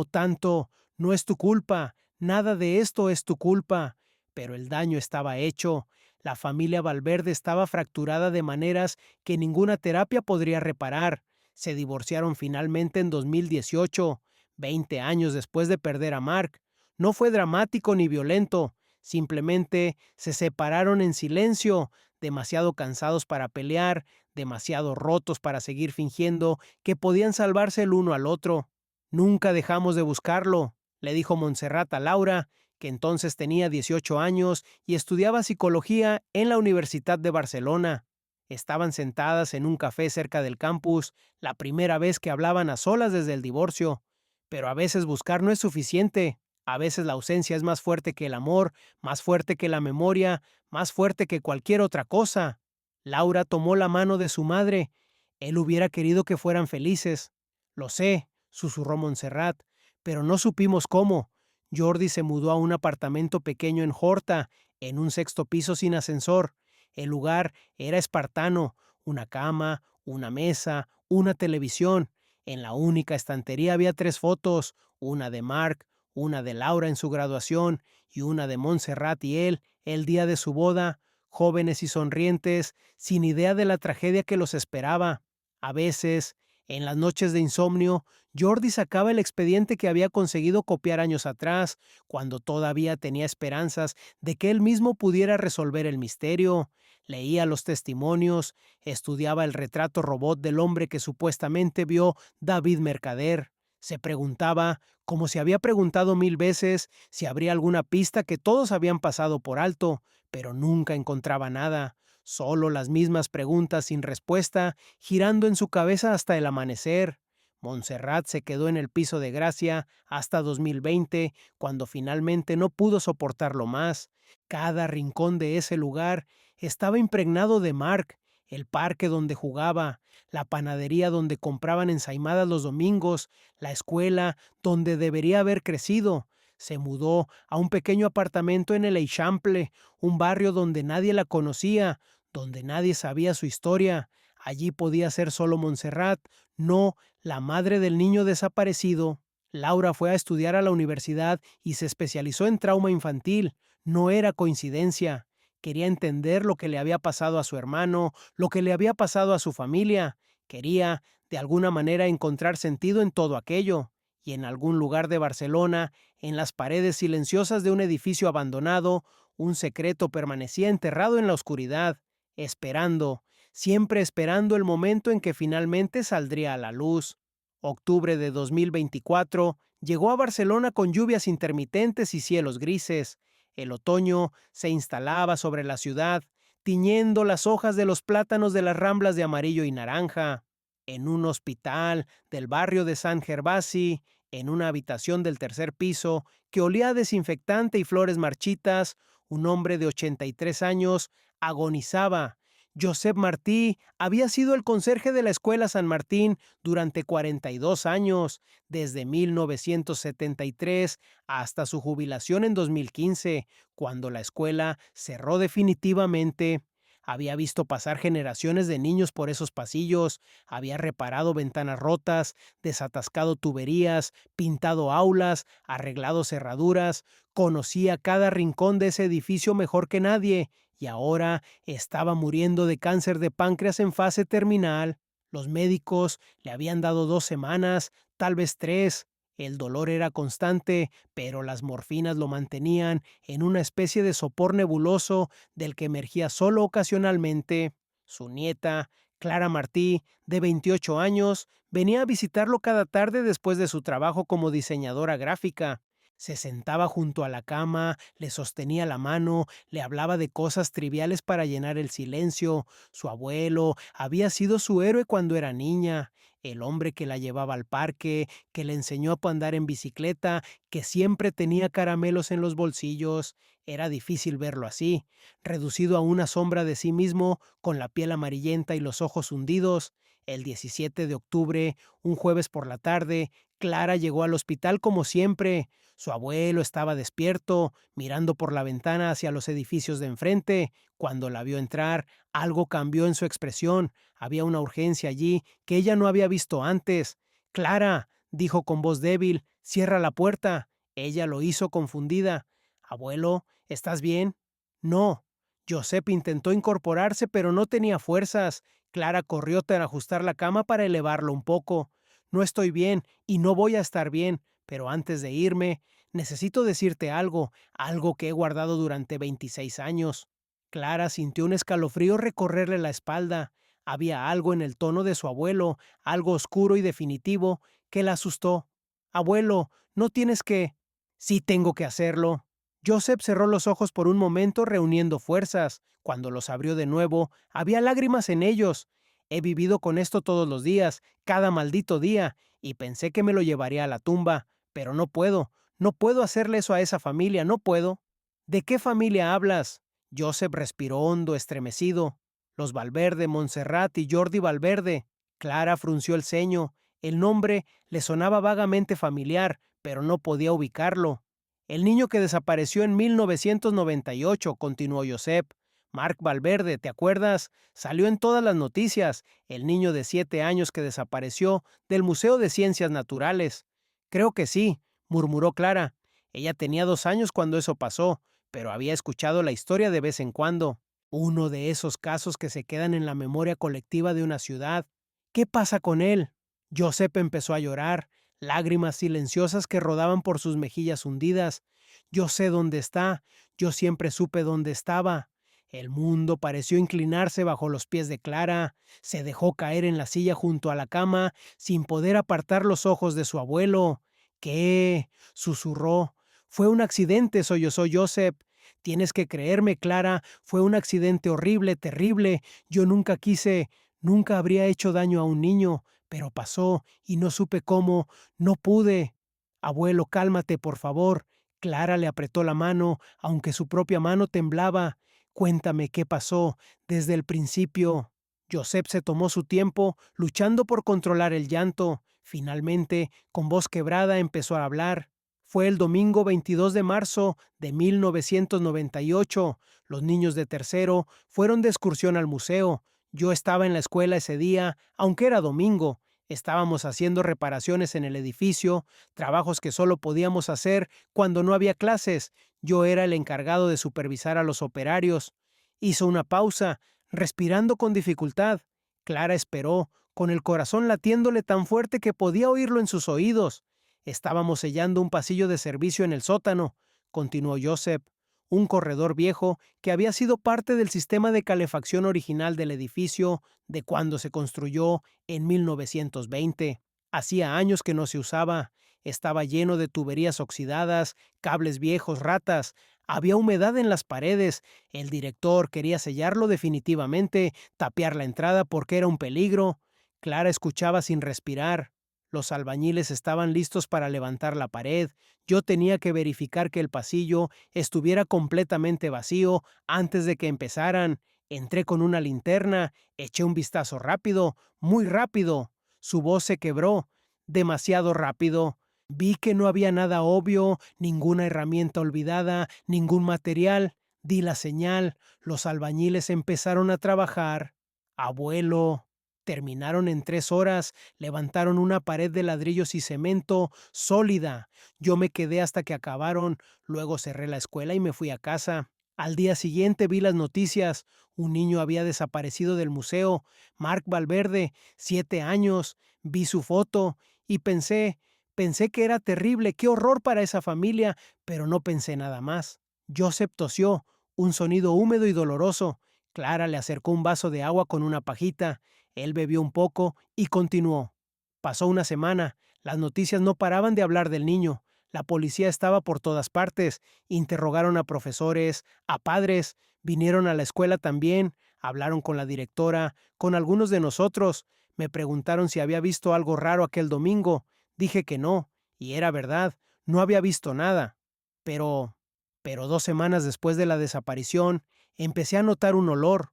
tanto. No es tu culpa. Nada de esto es tu culpa. Pero el daño estaba hecho. La familia Valverde estaba fracturada de maneras que ninguna terapia podría reparar. Se divorciaron finalmente en 2018, 20 años después de perder a Mark. No fue dramático ni violento, simplemente se separaron en silencio, demasiado cansados para pelear, demasiado rotos para seguir fingiendo que podían salvarse el uno al otro. Nunca dejamos de buscarlo, le dijo Montserrat a Laura, que entonces tenía 18 años y estudiaba psicología en la Universidad de Barcelona. Estaban sentadas en un café cerca del campus, la primera vez que hablaban a solas desde el divorcio. Pero a veces buscar no es suficiente. A veces la ausencia es más fuerte que el amor, más fuerte que la memoria, más fuerte que cualquier otra cosa. Laura tomó la mano de su madre. Él hubiera querido que fueran felices. Lo sé, susurró Montserrat, pero no supimos cómo. Jordi se mudó a un apartamento pequeño en Horta, en un sexto piso sin ascensor. El lugar era espartano, una cama, una mesa, una televisión. En la única estantería había 3 fotos, una de Mark, una de Laura en su graduación y una de Montserrat y él el día de su boda, jóvenes y sonrientes, sin idea de la tragedia que los esperaba. A veces, en las noches de insomnio, Jordi sacaba el expediente que había conseguido copiar años atrás, cuando todavía tenía esperanzas de que él mismo pudiera resolver el misterio. Leía los testimonios, estudiaba el retrato robot del hombre que supuestamente vio David Mercader. Se preguntaba, como se había preguntado 1000 veces, si habría alguna pista que todos habían pasado por alto, pero nunca encontraba nada. Solo las mismas preguntas sin respuesta, girando en su cabeza hasta el amanecer. Montserrat se quedó en el piso de Gracia hasta 2020, cuando finalmente no pudo soportarlo más. Cada rincón de ese lugar estaba impregnado de Mark, el parque donde jugaba, la panadería donde compraban ensaimadas los domingos, la escuela donde debería haber crecido. Se mudó a un pequeño apartamento en el Eixample, un barrio donde nadie la conocía, donde nadie sabía su historia. Allí podía ser solo Montserrat, no la madre del niño desaparecido. Laura fue a estudiar a la universidad y se especializó en trauma infantil. No era coincidencia. Quería entender lo que le había pasado a su hermano, lo que le había pasado a su familia. Quería, de alguna manera, encontrar sentido en todo aquello. Y en algún lugar de Barcelona, en las paredes silenciosas de un edificio abandonado, un secreto permanecía enterrado en la oscuridad, esperando, siempre esperando el momento en que finalmente saldría a la luz. Octubre de 2024 llegó a Barcelona con lluvias intermitentes y cielos grises. El otoño se instalaba sobre la ciudad, tiñendo las hojas de los plátanos de las ramblas de amarillo y naranja. En un hospital del barrio de San Gervasi, en una habitación del tercer piso que olía a desinfectante y flores marchitas, un hombre de 83 años agonizaba. Josep Martí había sido el conserje de la Escuela San Martín durante 42 años, desde 1973 hasta su jubilación en 2015, cuando la escuela cerró definitivamente. Había visto pasar generaciones de niños por esos pasillos, había reparado ventanas rotas, desatascado tuberías, pintado aulas, arreglado cerraduras, conocía cada rincón de ese edificio mejor que nadie, y ahora estaba muriendo de cáncer de páncreas en fase terminal. Los médicos le habían dado 2 semanas, tal vez 3. El dolor era constante, pero las morfinas lo mantenían en una especie de sopor nebuloso del que emergía solo ocasionalmente. Su nieta, Clara Martí, de 28 años, venía a visitarlo cada tarde después de su trabajo como diseñadora gráfica. Se sentaba junto a la cama, le sostenía la mano, le hablaba de cosas triviales para llenar el silencio. Su abuelo había sido su héroe cuando era niña, el hombre que la llevaba al parque, que le enseñó a andar en bicicleta, que siempre tenía caramelos en los bolsillos. Era difícil verlo así, reducido a una sombra de sí mismo, con la piel amarillenta y los ojos hundidos. El 17 de octubre, un jueves por la tarde, Clara llegó al hospital como siempre. Su abuelo estaba despierto, mirando por la ventana hacia los edificios de enfrente. Cuando la vio entrar, algo cambió en su expresión. Había una urgencia allí que ella no había visto antes. «Clara», dijo con voz débil, «cierra la puerta». Ella lo hizo confundida. «Abuelo, ¿estás bien?» «No». Josep intentó incorporarse, pero no tenía fuerzas. Clara corrió para ajustar la cama para elevarlo un poco. «No estoy bien y no voy a estar bien, pero antes de irme, necesito decirte algo, algo que he guardado durante 26 años». Clara sintió un escalofrío recorrerle la espalda. Había algo en el tono de su abuelo, algo oscuro y definitivo, que la asustó. «Abuelo, no tienes que...» «Sí tengo que hacerlo». Josep cerró los ojos por un momento reuniendo fuerzas. Cuando los abrió de nuevo, había lágrimas en ellos. «He vivido con esto todos los días, cada maldito día, y pensé que me lo llevaría a la tumba, pero no puedo. No puedo hacerle eso a esa familia, no puedo». «¿De qué familia hablas?» Josep respiró hondo, estremecido. «Los Valverde, Montserrat y Jordi Valverde». Clara frunció el ceño. El nombre le sonaba vagamente familiar, pero no podía ubicarlo. «El niño que desapareció en 1998», continuó Josep. «Marc Valverde, ¿te acuerdas? Salió en todas las noticias. El niño de 7 años que desapareció del Museo de Ciencias Naturales». «Creo que sí», murmuró Clara. Ella tenía 2 años cuando eso pasó, pero había escuchado la historia de vez en cuando. Uno de esos casos que se quedan en la memoria colectiva de una ciudad. «¿Qué pasa con él?» Josep empezó a llorar, lágrimas silenciosas que rodaban por sus mejillas hundidas. «Yo sé dónde está, yo siempre supe dónde estaba». El mundo pareció inclinarse bajo los pies de Clara. Se dejó caer en la silla junto a la cama, sin poder apartar los ojos de su abuelo. «¿Qué?», susurró. «Fue un accidente», sollozó Josep. «Tienes que creerme, Clara, fue un accidente horrible, terrible. Yo nunca habría hecho daño a un niño, pero pasó y no supe cómo, no pude». «Abuelo, cálmate, por favor». Clara le apretó la mano, aunque su propia mano temblaba. «Cuéntame qué pasó, desde el principio». Josep se tomó su tiempo, luchando por controlar el llanto. Finalmente, con voz quebrada, empezó a hablar. Fue el domingo 22 de marzo de 1998. Los niños de tercero fueron de excursión al museo. Yo estaba en la escuela ese día, aunque era domingo. Estábamos haciendo reparaciones en el edificio, trabajos que solo podíamos hacer cuando no había clases. Yo era el encargado de supervisar a los operarios. Hizo una pausa, respirando con dificultad. Clara esperó, con el corazón latiéndole tan fuerte que podía oírlo en sus oídos. Estábamos sellando un pasillo de servicio en el sótano, continuó Joseph, un corredor viejo que había sido parte del sistema de calefacción original del edificio de cuando se construyó en 1920. Hacía años que no se usaba. Estaba lleno de tuberías oxidadas, cables viejos, ratas. Había humedad en las paredes. El director quería sellarlo definitivamente, tapiar la entrada porque era un peligro. Clara escuchaba sin respirar. Los albañiles estaban listos para levantar la pared. Yo tenía que verificar que el pasillo estuviera completamente vacío antes de que empezaran. Entré con una linterna, eché un vistazo rápido, muy rápido. Su voz se quebró, demasiado rápido. Vi que no había nada obvio, ninguna herramienta olvidada, ningún material. Di la señal. Los albañiles empezaron a trabajar. Abuelo. Terminaron en 3 horas, levantaron una pared de ladrillos y cemento sólida. Yo me quedé hasta que acabaron, luego cerré la escuela y me fui a casa. Al día siguiente vi las noticias. Un niño había desaparecido del museo, Mark Valverde, 7 años. Vi su foto y pensé que era terrible, qué horror para esa familia, pero no pensé nada más. Joseph tosió, un sonido húmedo y doloroso. Clara le acercó un vaso de agua con una pajita. Él bebió un poco y continuó. Pasó una semana. Las noticias no paraban de hablar del niño. La policía estaba por todas partes. Interrogaron a profesores, a padres. Vinieron a la escuela también. Hablaron con la directora, con algunos de nosotros. Me preguntaron si había visto algo raro aquel domingo. Dije que no. Y era verdad. No había visto nada. Pero 2 semanas después de la desaparición, empecé a notar un olor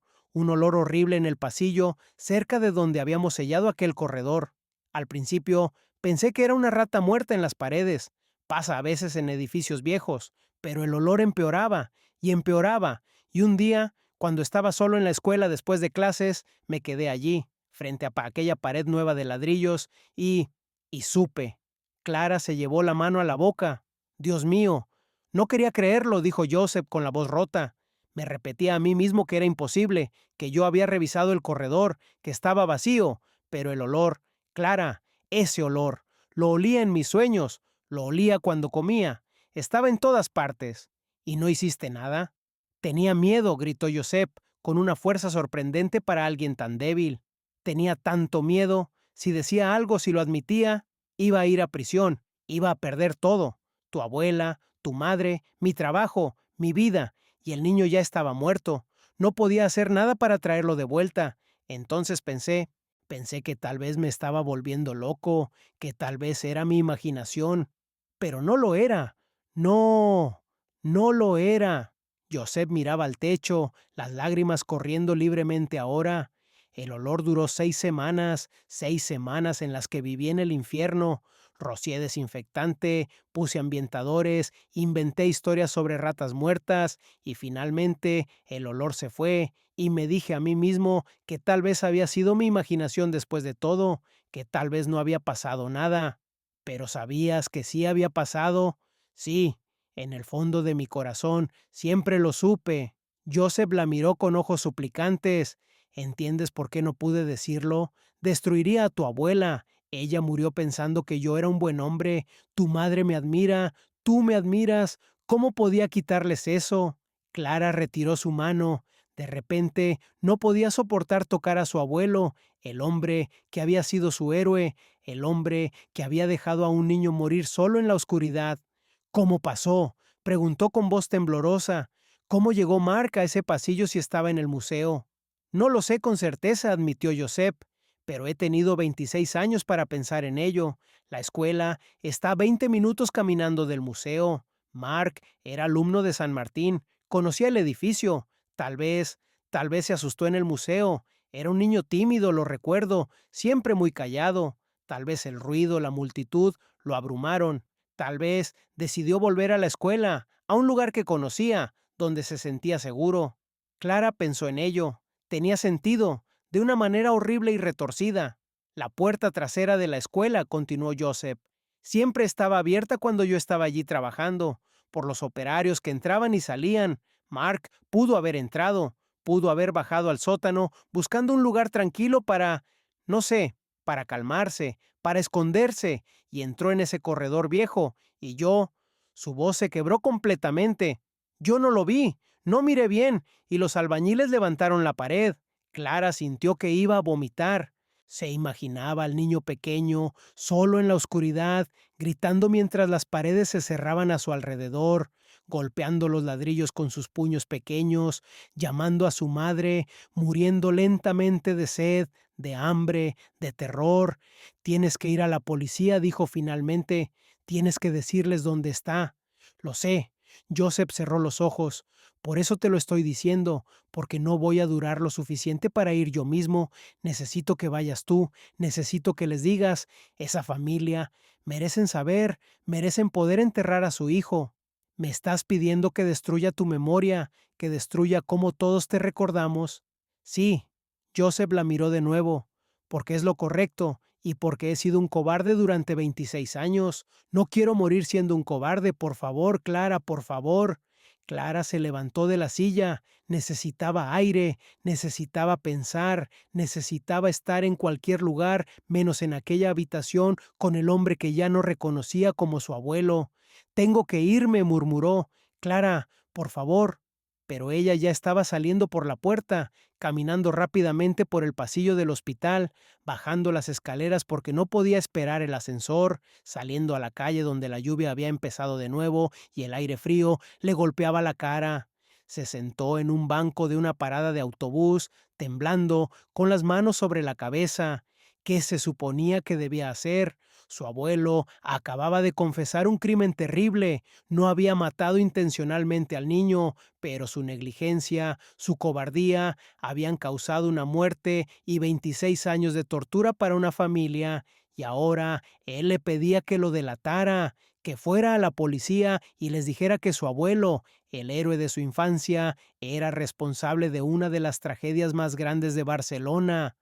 horrible en el pasillo, cerca de donde habíamos sellado aquel corredor. Al principio, pensé que era una rata muerta en las paredes. Pasa a veces en edificios viejos, pero el olor empeoraba, y un día, cuando estaba solo en la escuela después de clases, me quedé allí, frente a aquella pared nueva de ladrillos, y supe. Clara se llevó la mano a la boca. Dios mío, no quería creerlo, dijo Joseph con la voz rota. Me repetía a mí mismo que era imposible, que yo había revisado el corredor, que estaba vacío, pero el olor, Clara, ese olor, lo olía en mis sueños, lo olía cuando comía, estaba en todas partes. ¿Y no hiciste nada? Tenía miedo, gritó Joseph, con una fuerza sorprendente para alguien tan débil. Tenía tanto miedo, si decía algo, si lo admitía, iba a ir a prisión, iba a perder todo, tu abuela, tu madre, mi trabajo, mi vida, y el niño ya estaba muerto. No podía hacer nada para traerlo de vuelta. Entonces pensé que tal vez me estaba volviendo loco, que tal vez era mi imaginación. Pero no lo era. No, no lo era. Joseph miraba al techo, las lágrimas corriendo libremente ahora. El olor duró 6 semanas en las que viví en el infierno. Rocié desinfectante, puse ambientadores, inventé historias sobre ratas muertas y finalmente el olor se fue y me dije a mí mismo que tal vez había sido mi imaginación después de todo, que tal vez no había pasado nada. ¿Pero sabías que sí había pasado? Sí, en el fondo de mi corazón siempre lo supe. Joseph la miró con ojos suplicantes. ¿Entiendes por qué no pude decirlo? Destruiría a tu abuela. Ella murió pensando que yo era un buen hombre. Tu madre me admira. Tú me admiras. ¿Cómo podía quitarles eso? Clara retiró su mano. De repente, no podía soportar tocar a su abuelo, el hombre que había sido su héroe, el hombre que había dejado a un niño morir solo en la oscuridad. ¿Cómo pasó? Preguntó con voz temblorosa. ¿Cómo llegó Mark a ese pasillo si estaba en el museo? No lo sé con certeza, admitió Joseph, pero he tenido 26 años para pensar en ello. La escuela está a 20 minutos caminando del museo. Mark era alumno de San Martín, conocía el edificio. Tal vez se asustó en el museo. Era un niño tímido, lo recuerdo, siempre muy callado. Tal vez el ruido, la multitud, lo abrumaron. Tal vez decidió volver a la escuela, a un lugar que conocía, donde se sentía seguro. Clara pensó en ello. Tenía sentido, de una manera horrible y retorcida. La puerta trasera de la escuela, continuó Joseph, siempre estaba abierta cuando yo estaba allí trabajando, por los operarios que entraban y salían. Mark pudo haber entrado, pudo haber bajado al sótano, buscando un lugar tranquilo para, no sé, para calmarse, para esconderse, y entró en ese corredor viejo, y su voz se quebró completamente. Yo no lo vi, no miré bien, y los albañiles levantaron la pared. Clara sintió que iba a vomitar. Se imaginaba al niño pequeño, solo en la oscuridad, gritando mientras las paredes se cerraban a su alrededor, golpeando los ladrillos con sus puños pequeños, llamando a su madre, muriendo lentamente de sed, de hambre, de terror. Tienes que ir a la policía, dijo finalmente. Tienes que decirles dónde está. Lo sé. Joseph cerró los ojos. Por eso te lo estoy diciendo, porque no voy a durar lo suficiente para ir yo mismo. Necesito que vayas tú, necesito que les digas, esa familia, merecen saber, merecen poder enterrar a su hijo. Me estás pidiendo que destruya tu memoria, que destruya cómo todos te recordamos. Sí, Joseph la miró de nuevo, porque es lo correcto y porque he sido un cobarde durante 26 años. No quiero morir siendo un cobarde, por favor, Clara, por favor. Clara se levantó de la silla, necesitaba aire, necesitaba pensar, necesitaba estar en cualquier lugar menos en aquella habitación con el hombre que ya no reconocía como su abuelo. Tengo que irme, murmuró. Clara, por favor. Pero ella ya estaba saliendo por la puerta, caminando rápidamente por el pasillo del hospital, bajando las escaleras porque no podía esperar el ascensor, saliendo a la calle donde la lluvia había empezado de nuevo y el aire frío le golpeaba la cara. Se sentó en un banco de una parada de autobús, temblando, con las manos sobre la cabeza. ¿Qué se suponía que debía hacer? Su abuelo acababa de confesar un crimen terrible. No había matado intencionalmente al niño, pero su negligencia, su cobardía, habían causado una muerte y 26 años de tortura para una familia. Y ahora él le pedía que lo delatara, que fuera a la policía y les dijera que su abuelo, el héroe de su infancia, era responsable de una de las tragedias más grandes de Barcelona.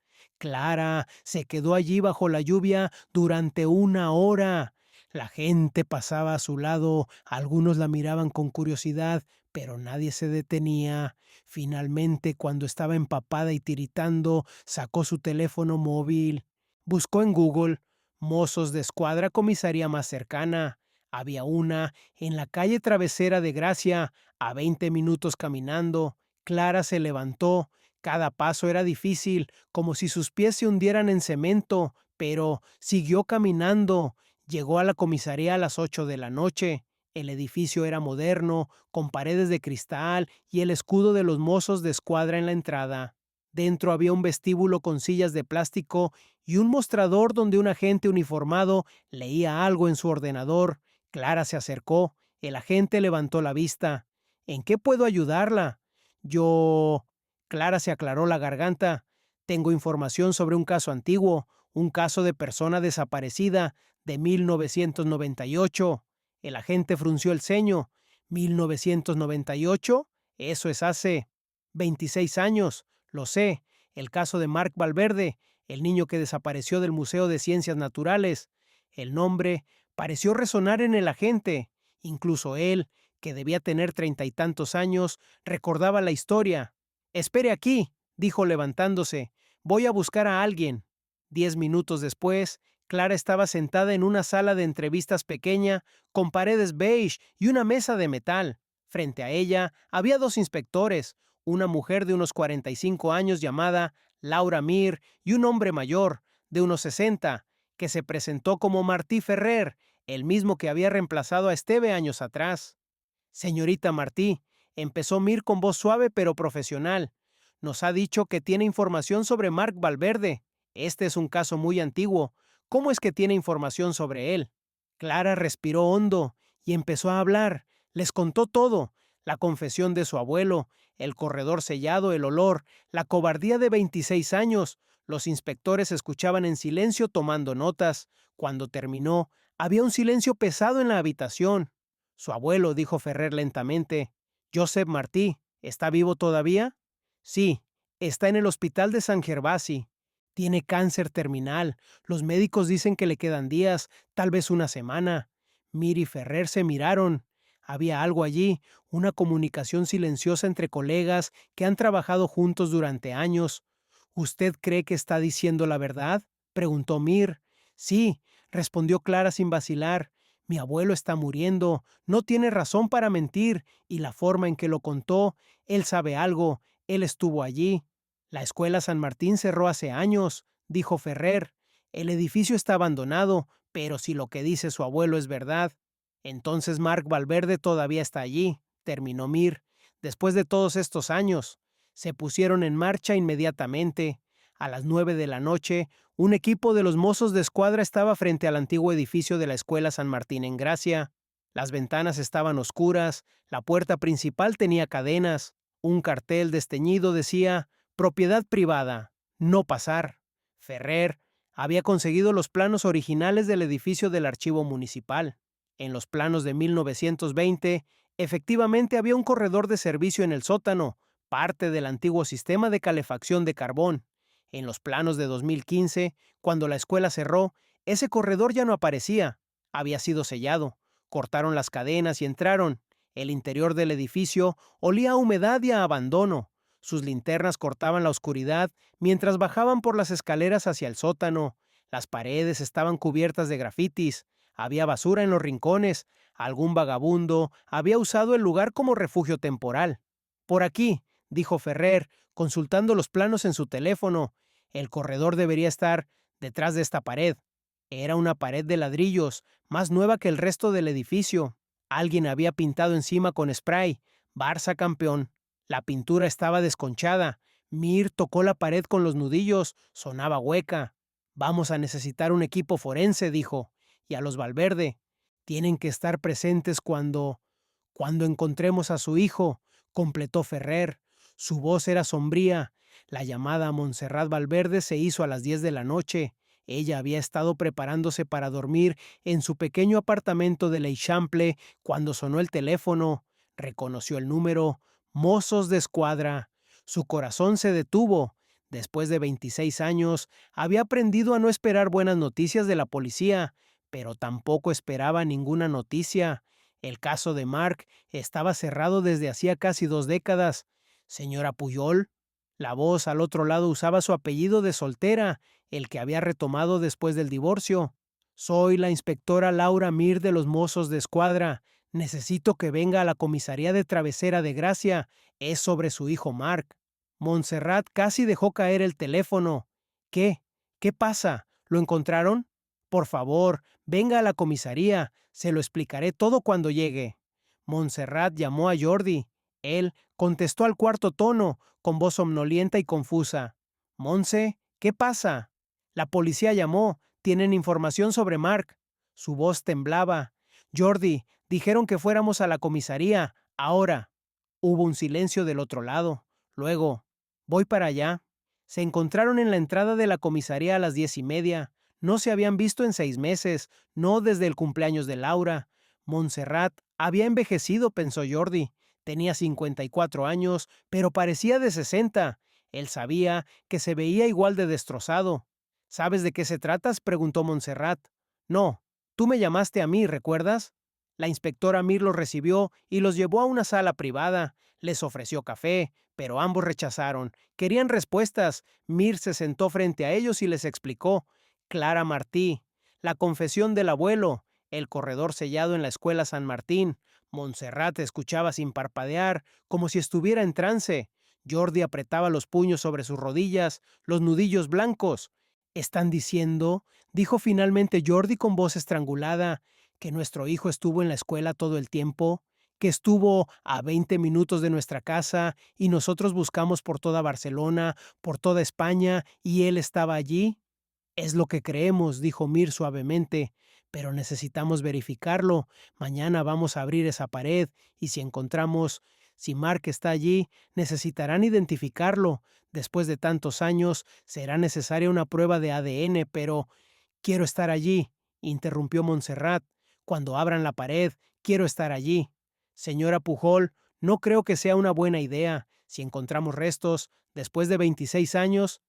Clara se quedó allí bajo la lluvia durante una hora. La gente pasaba a su lado, algunos la miraban con curiosidad, pero nadie se detenía. Finalmente, cuando estaba empapada y tiritando, sacó su teléfono móvil. Buscó en Google mozos de escuadra comisaría más cercana. Había una en la calle Travesera de Gracia, a 20 minutos caminando. Clara se levantó. Cada paso era difícil, como si sus pies se hundieran en cemento, pero siguió caminando. Llegó a la comisaría a las 8 de la noche. El edificio era moderno, con paredes de cristal y el escudo de los mozos de escuadra en la entrada. Dentro había un vestíbulo con sillas de plástico y un mostrador donde un agente uniformado leía algo en su ordenador. Clara se acercó. El agente levantó la vista. ¿En qué puedo ayudarla? Yo... Clara se aclaró la garganta. Tengo información sobre un caso antiguo, un caso de persona desaparecida de 1998. El agente frunció el ceño. ¿1998? Eso es hace 26 años. Lo sé. El caso de Mark Valverde, el niño que desapareció del Museo de Ciencias Naturales. El nombre pareció resonar en el agente. Incluso él, que debía tener 30 y tantos años, recordaba la historia. Espere aquí, dijo levantándose. Voy a buscar a alguien. 10 minutos después, Clara estaba sentada en una sala de entrevistas pequeña, con paredes beige y una mesa de metal. Frente a ella había dos inspectores, una mujer de unos 45 años llamada Laura Mir y un hombre mayor, de unos 60, que se presentó como Martí Ferrer, el mismo que había reemplazado a Esteve años atrás. Señorita Martí, empezó Mir con voz suave pero profesional. Nos ha dicho que tiene información sobre Mark Valverde. Este es un caso muy antiguo. ¿Cómo es que tiene información sobre él? Clara respiró hondo y empezó a hablar. Les contó todo. La confesión de su abuelo, el corredor sellado, el olor, la cobardía de 26 años. Los inspectores escuchaban en silencio tomando notas. Cuando terminó, Había un silencio pesado en la habitación. Su abuelo, dijo Ferrer lentamente. Joseph Martí, ¿está vivo todavía? Sí, está en el hospital de San Gervasi. Tiene cáncer terminal. Los médicos dicen que le quedan días, tal vez una semana. Mir y Ferrer se miraron. Había algo allí, una comunicación silenciosa entre colegas que han trabajado juntos durante años. ¿Usted cree que está diciendo la verdad?, preguntó Mir. Sí, respondió Clara sin vacilar. Mi abuelo está muriendo, no tiene razón para mentir, y la forma en que lo contó, él sabe algo, él estuvo allí. La escuela San Martín cerró hace años, dijo Ferrer. El edificio está abandonado, pero si lo que dice su abuelo es verdad, entonces Mark Valverde todavía está allí, terminó Mir. Después de todos estos años, se pusieron en marcha inmediatamente. A las 9 de la noche, un equipo de los mozos de escuadra estaba frente al antiguo edificio de la Escuela San Martín en Gracia. Las ventanas estaban oscuras, la puerta principal tenía cadenas, un cartel desteñido decía «Propiedad privada, no pasar». Ferrer había conseguido los planos originales del edificio del archivo municipal. En los planos de 1920, efectivamente había un corredor de servicio en el sótano, parte del antiguo sistema de calefacción de carbón. En los planos de 2015, cuando la escuela cerró, ese corredor ya no aparecía. Había sido sellado. Cortaron las cadenas y entraron. El interior del edificio olía a humedad y a abandono. Sus linternas cortaban la oscuridad mientras bajaban por las escaleras hacia el sótano. Las paredes estaban cubiertas de grafitis. Había basura en los rincones. Algún vagabundo había usado el lugar como refugio temporal. Por aquí, dijo Ferrer, consultando los planos en su teléfono. El corredor debería estar detrás de esta pared. Era una pared de ladrillos, más nueva que el resto del edificio. Alguien había pintado encima con spray. Barça campeón. La pintura estaba desconchada. Mir tocó la pared con los nudillos. Sonaba hueca. Vamos a necesitar un equipo forense, dijo. Y a los Valverde. Tienen que estar presentes cuando encontremos a su hijo, completó Ferrer. Su voz era sombría. La llamada a Montserrat Valverde se hizo a las 10 de la noche. Ella había estado preparándose para dormir en su pequeño apartamento de l'Eixample cuando sonó el teléfono. Reconoció el número. Mozos de escuadra. Su corazón se detuvo. Después de 26 años, había aprendido a no esperar buenas noticias de la policía, pero tampoco esperaba ninguna noticia. El caso de Mark estaba cerrado desde hacía casi 2 décadas. Señora Puyol. La voz al otro lado usaba su apellido de soltera, el que había retomado después del divorcio. Soy la inspectora Laura Mir de los Mozos de Escuadra. Necesito que venga a la comisaría de Travesera de Gracia. Es sobre su hijo Mark. Montserrat casi dejó caer el teléfono. ¿Qué? ¿Qué pasa? ¿Lo encontraron? Por favor, venga a la comisaría. Se lo explicaré todo cuando llegue. Montserrat llamó a Jordi. Él contestó al cuarto tono, con voz somnolienta y confusa. «Monse, ¿qué pasa?» «La policía llamó. Tienen información sobre Mark». Su voz temblaba. «Jordi, dijeron que fuéramos a la comisaría. Ahora». Hubo un silencio del otro lado. Luego, «Voy para allá». Se encontraron en la entrada de la comisaría a las 10:30. No se habían visto en 6 meses, no desde el cumpleaños de Laura. Montserrat había envejecido, pensó Jordi. Tenía 54 años, pero parecía de 60. Él sabía que se veía igual de destrozado. «¿Sabes de qué se trata?», preguntó Montserrat. «No, tú me llamaste a mí, ¿recuerdas?» La inspectora Mir los recibió y los llevó a una sala privada. Les ofreció café, pero ambos rechazaron. Querían respuestas. Mir se sentó frente a ellos y les explicó. Clara Martí, la confesión del abuelo, el corredor sellado en la escuela San Martín. Montserrat escuchaba sin parpadear, como si estuviera en trance. Jordi apretaba los puños sobre sus rodillas, los nudillos blancos. «¿Están diciendo?», dijo finalmente Jordi con voz estrangulada, «que nuestro hijo estuvo en la escuela todo el tiempo, que estuvo a 20 minutos de nuestra casa y nosotros buscamos por toda Barcelona, por toda España, y él estaba allí». «Es lo que creemos», dijo Mir suavemente, «pero necesitamos verificarlo. Mañana vamos a abrir esa pared y si Mark está allí, necesitarán identificarlo. Después de tantos años, será necesaria una prueba de ADN, pero quiero estar allí interrumpió Montserrat. Cuando abran la pared, quiero estar allí. Señora Pujol, no creo que sea una buena idea. Si encontramos restos, después de 26 años,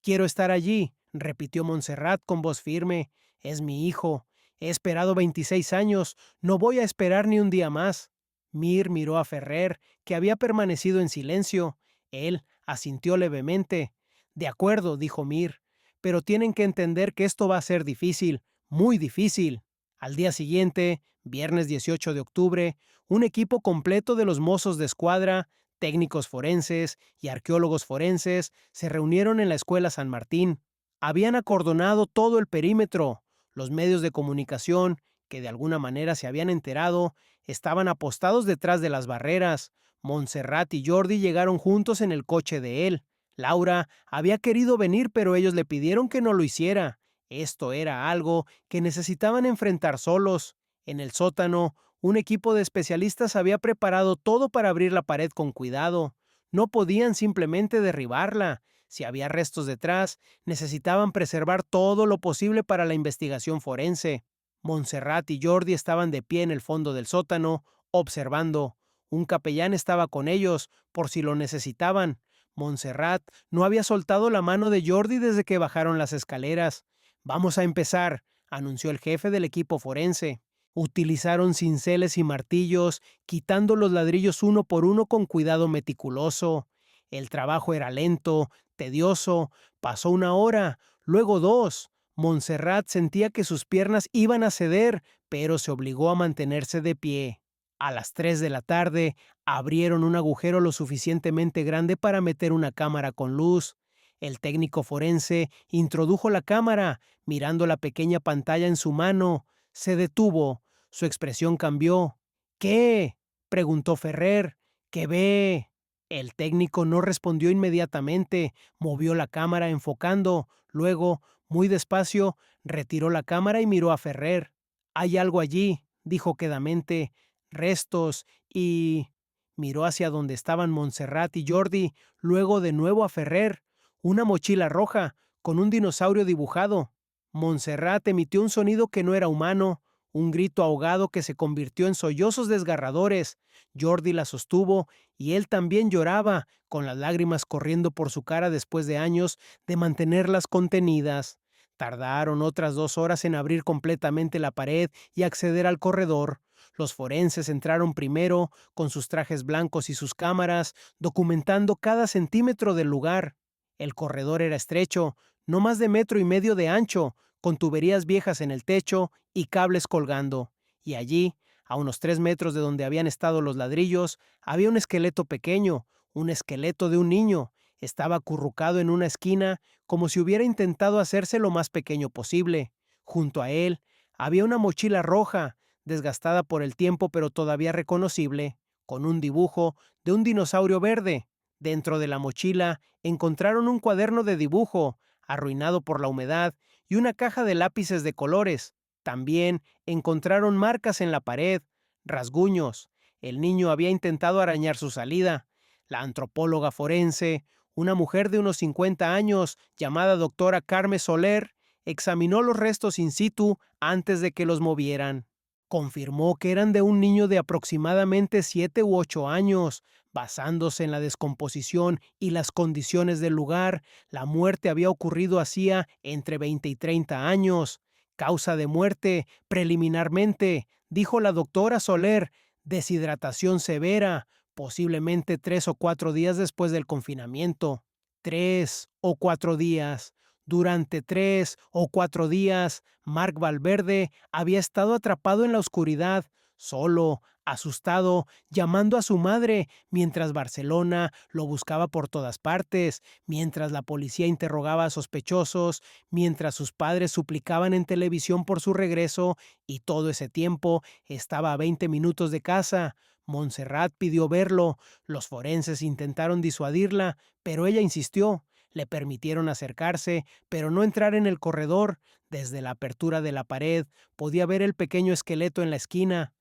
quiero estar allí, repitió Montserrat con voz firme. Es mi hijo. He esperado 26 años. No voy a esperar ni un día más. Mir miró a Ferrer, que había permanecido en silencio. Él asintió levemente. De acuerdo, dijo Mir, pero tienen que entender que esto va a ser difícil, muy difícil. Al día siguiente, viernes 18 de octubre, un equipo completo de los mozos de escuadra, técnicos forenses y arqueólogos forenses se reunieron en la escuela San Martín. Habían acordonado todo el perímetro. Los medios de comunicación, que de alguna manera se habían enterado, estaban apostados detrás de las barreras. Montserrat y Jordi llegaron juntos en el coche de él. Laura había querido venir, pero ellos le pidieron que no lo hiciera. Esto era algo que necesitaban enfrentar solos. En el sótano, un equipo de especialistas había preparado todo para abrir la pared con cuidado. No podían simplemente derribarla. Si había restos detrás, necesitaban preservar todo lo posible para la investigación forense. Montserrat y Jordi estaban de pie en el fondo del sótano, observando. Un capellán estaba con ellos, por si lo necesitaban. Montserrat no había soltado la mano de Jordi desde que bajaron las escaleras. Vamos a empezar, anunció el jefe del equipo forense. Utilizaron cinceles y martillos, quitando los ladrillos uno por uno con cuidado meticuloso. El trabajo era lento, tedioso. Pasó una hora, luego dos. Montserrat sentía que sus piernas iban a ceder, pero se obligó a mantenerse de pie. A las 3 de la tarde, abrieron un agujero lo suficientemente grande para meter una cámara con luz. El técnico forense introdujo la cámara, mirando la pequeña pantalla en su mano. Se detuvo. Su expresión cambió. ¿Qué? Preguntó Ferrer. ¿Qué ve? El técnico no respondió inmediatamente. Movió la cámara enfocando. Luego, muy despacio, retiró la cámara y miró a Ferrer. Hay algo allí, dijo quedamente. Restos y... Miró hacia donde estaban Montserrat y Jordi, luego de nuevo a Ferrer. Una mochila roja, con un dinosaurio dibujado. Montserrat emitió un sonido que no era humano, un grito ahogado que se convirtió en sollozos desgarradores. Jordi la sostuvo y él también lloraba, con las lágrimas corriendo por su cara después de años de mantenerlas contenidas. Tardaron otras 2 horas en abrir completamente la pared y acceder al corredor. Los forenses entraron primero, con sus trajes blancos y sus cámaras, documentando cada centímetro del lugar. El corredor era estrecho, no más de 1,5 metros de ancho, con tuberías viejas en el techo y cables colgando. Y allí, a unos 3 metros de donde habían estado los ladrillos, había un esqueleto pequeño, un esqueleto de un niño. Estaba acurrucado en una esquina, como si hubiera intentado hacerse lo más pequeño posible. Junto a él, había una mochila roja, desgastada por el tiempo pero todavía reconocible, con un dibujo de un dinosaurio verde. Dentro de la mochila encontraron un cuaderno de dibujo, arruinado por la humedad, y una caja de lápices de colores. También encontraron marcas en la pared, rasguños. El niño había intentado arañar su salida. La antropóloga forense, una mujer de unos 50 años, llamada doctora Carmen Soler, examinó los restos in situ antes de que los movieran. Confirmó que eran de un niño de aproximadamente 7 u 8 años. Basándose en la descomposición y las condiciones del lugar, la muerte había ocurrido hacía entre 20 y 30 años. Causa de muerte, preliminarmente, dijo la doctora Soler, deshidratación severa, posiblemente 3 o 4 días después del confinamiento. 3 o 4 días. Durante 3 o 4 días, Mark Valverde había estado atrapado en la oscuridad, solo, asustado, llamando a su madre, mientras Barcelona lo buscaba por todas partes, mientras la policía interrogaba a sospechosos, mientras sus padres suplicaban en televisión por su regreso, y todo ese tiempo estaba a 20 minutos de casa. Montserrat pidió verlo. Los forenses intentaron disuadirla, pero ella insistió. Le permitieron acercarse, pero no entrar en el corredor. Desde la apertura de la pared podía ver el pequeño esqueleto en la esquina.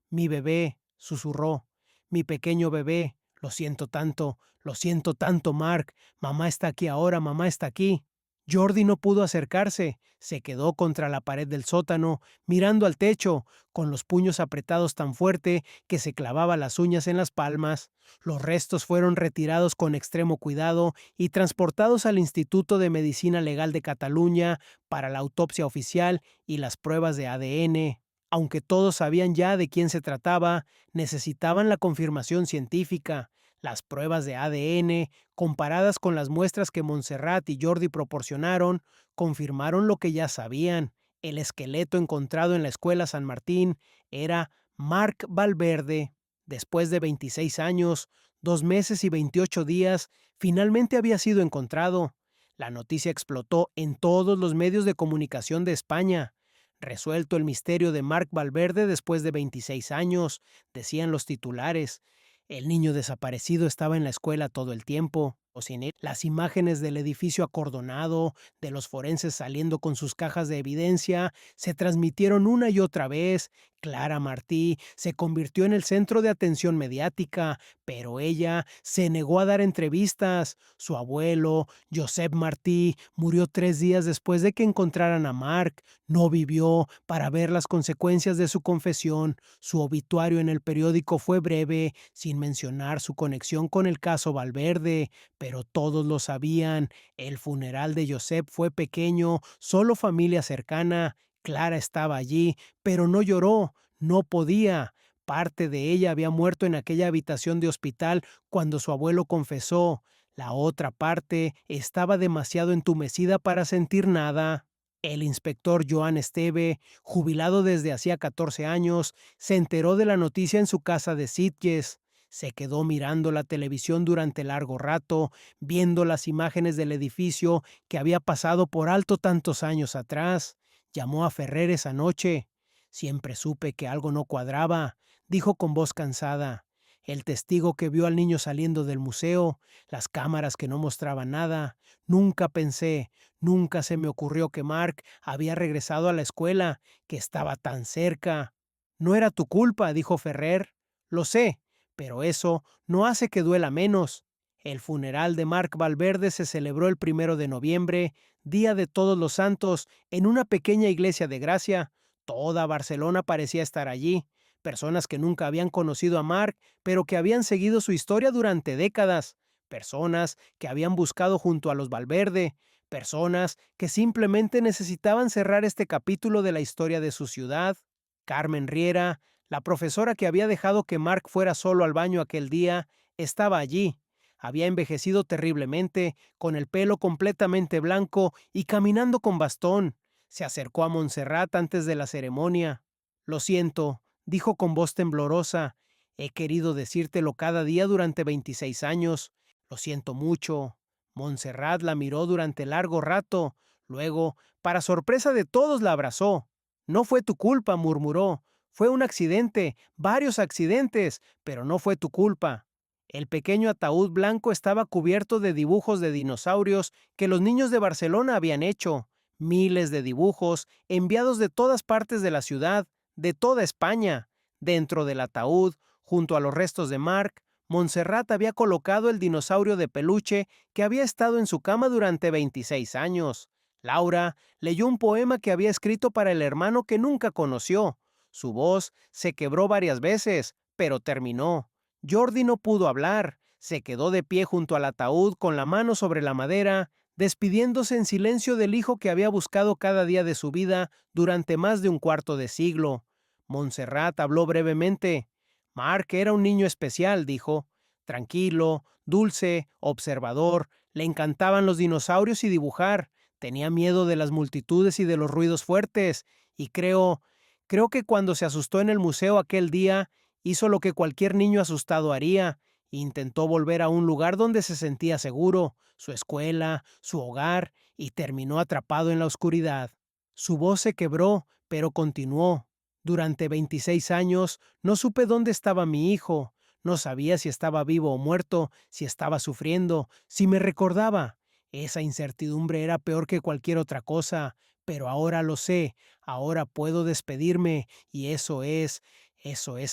Mi bebé, susurró. Mi pequeño bebé. Lo siento tanto, Mark. Mamá está aquí ahora, mamá está aquí. Jordi no pudo acercarse, se quedó contra la pared del sótano, mirando al techo, con los puños apretados tan fuerte que se clavaba las uñas en las palmas. Los restos fueron retirados con extremo cuidado y transportados al Instituto de Medicina Legal de Cataluña para la autopsia oficial y las pruebas de ADN. Aunque todos sabían ya de quién se trataba, necesitaban la confirmación científica. Las pruebas de ADN, comparadas con las muestras que Montserrat y Jordi proporcionaron, confirmaron lo que ya sabían. El esqueleto encontrado en la escuela San Martín era Marc Valverde. Después de 26 años, 2 meses y 28 días, finalmente había sido encontrado. La noticia explotó en todos los medios de comunicación de España. Resuelto el misterio de Marc Valverde después de 26 años, decían los titulares. El niño desaparecido estaba en la escuela todo el tiempo. O sin él, las imágenes del edificio acordonado, de los forenses saliendo con sus cajas de evidencia, se transmitieron una y otra vez. Clara Martí se convirtió en el centro de atención mediática, pero ella se negó a dar entrevistas. Su abuelo, Josep Martí, murió 3 días después de que encontraran a Marc. No vivió para ver las consecuencias de su confesión. Su obituario en el periódico fue breve, sin mencionar su conexión con el caso Valverde, pero todos lo sabían. El funeral de Josep fue pequeño, solo familia cercana. Clara estaba allí, pero no lloró, no podía. Parte de ella había muerto en aquella habitación de hospital cuando su abuelo confesó. La otra parte estaba demasiado entumecida para sentir nada. El inspector Joan Esteve, jubilado desde hacía 14 años, se enteró de la noticia en su casa de Sitges. Se quedó mirando la televisión durante largo rato, viendo las imágenes del edificio que había pasado por alto tantos años atrás. Llamó a Ferrer esa noche. Siempre supe que algo no cuadraba, dijo con voz cansada. El testigo que vio al niño saliendo del museo, las cámaras que no mostraban nada. Nunca pensé, nunca se me ocurrió que Marc había regresado a la escuela, que estaba tan cerca. No era tu culpa, dijo Ferrer. Lo sé, pero eso no hace que duela menos. El funeral de Marc Valverde se celebró el 1 de noviembre, Día de Todos los Santos, en una pequeña iglesia de Gracia. Toda Barcelona parecía estar allí. Personas que nunca habían conocido a Marc, pero que habían seguido su historia durante décadas. Personas que habían buscado junto a los Valverde. Personas que simplemente necesitaban cerrar este capítulo de la historia de su ciudad. Carmen Riera, la profesora que había dejado que Marc fuera solo al baño aquel día, estaba allí. Había envejecido terriblemente, con el pelo completamente blanco y caminando con bastón. Se acercó a Montserrat antes de la ceremonia. Lo siento, dijo con voz temblorosa. He querido decírtelo cada día durante 26 años. Lo siento mucho. Montserrat la miró durante largo rato. Luego, para sorpresa de todos, la abrazó. No fue tu culpa, murmuró. Fue un accidente, varios accidentes, pero no fue tu culpa. El pequeño ataúd blanco estaba cubierto de dibujos de dinosaurios que los niños de Barcelona habían hecho. Miles de dibujos enviados de todas partes de la ciudad, de toda España. Dentro del ataúd, junto a los restos de Marc, Montserrat había colocado el dinosaurio de peluche que había estado en su cama durante 26 años. Laura leyó un poema que había escrito para el hermano que nunca conoció. Su voz se quebró varias veces, pero terminó. Jordi no pudo hablar. Se quedó de pie junto al ataúd con la mano sobre la madera, despidiéndose en silencio del hijo que había buscado cada día de su vida durante más de un cuarto de siglo. Montserrat habló brevemente. Marc era un niño especial, dijo. Tranquilo, dulce, observador, le encantaban los dinosaurios y dibujar. Tenía miedo de las multitudes y de los ruidos fuertes, y creo que cuando se asustó en el museo aquel día, hizo lo que cualquier niño asustado haría. Intentó volver a un lugar donde se sentía seguro, su escuela, su hogar, y terminó atrapado en la oscuridad. Su voz se quebró, pero continuó. Durante 26 años no supe dónde estaba mi hijo. No sabía si estaba vivo o muerto, si estaba sufriendo, si me recordaba. Esa incertidumbre era peor que cualquier otra cosa, pero ahora lo sé, ahora puedo despedirme, y eso es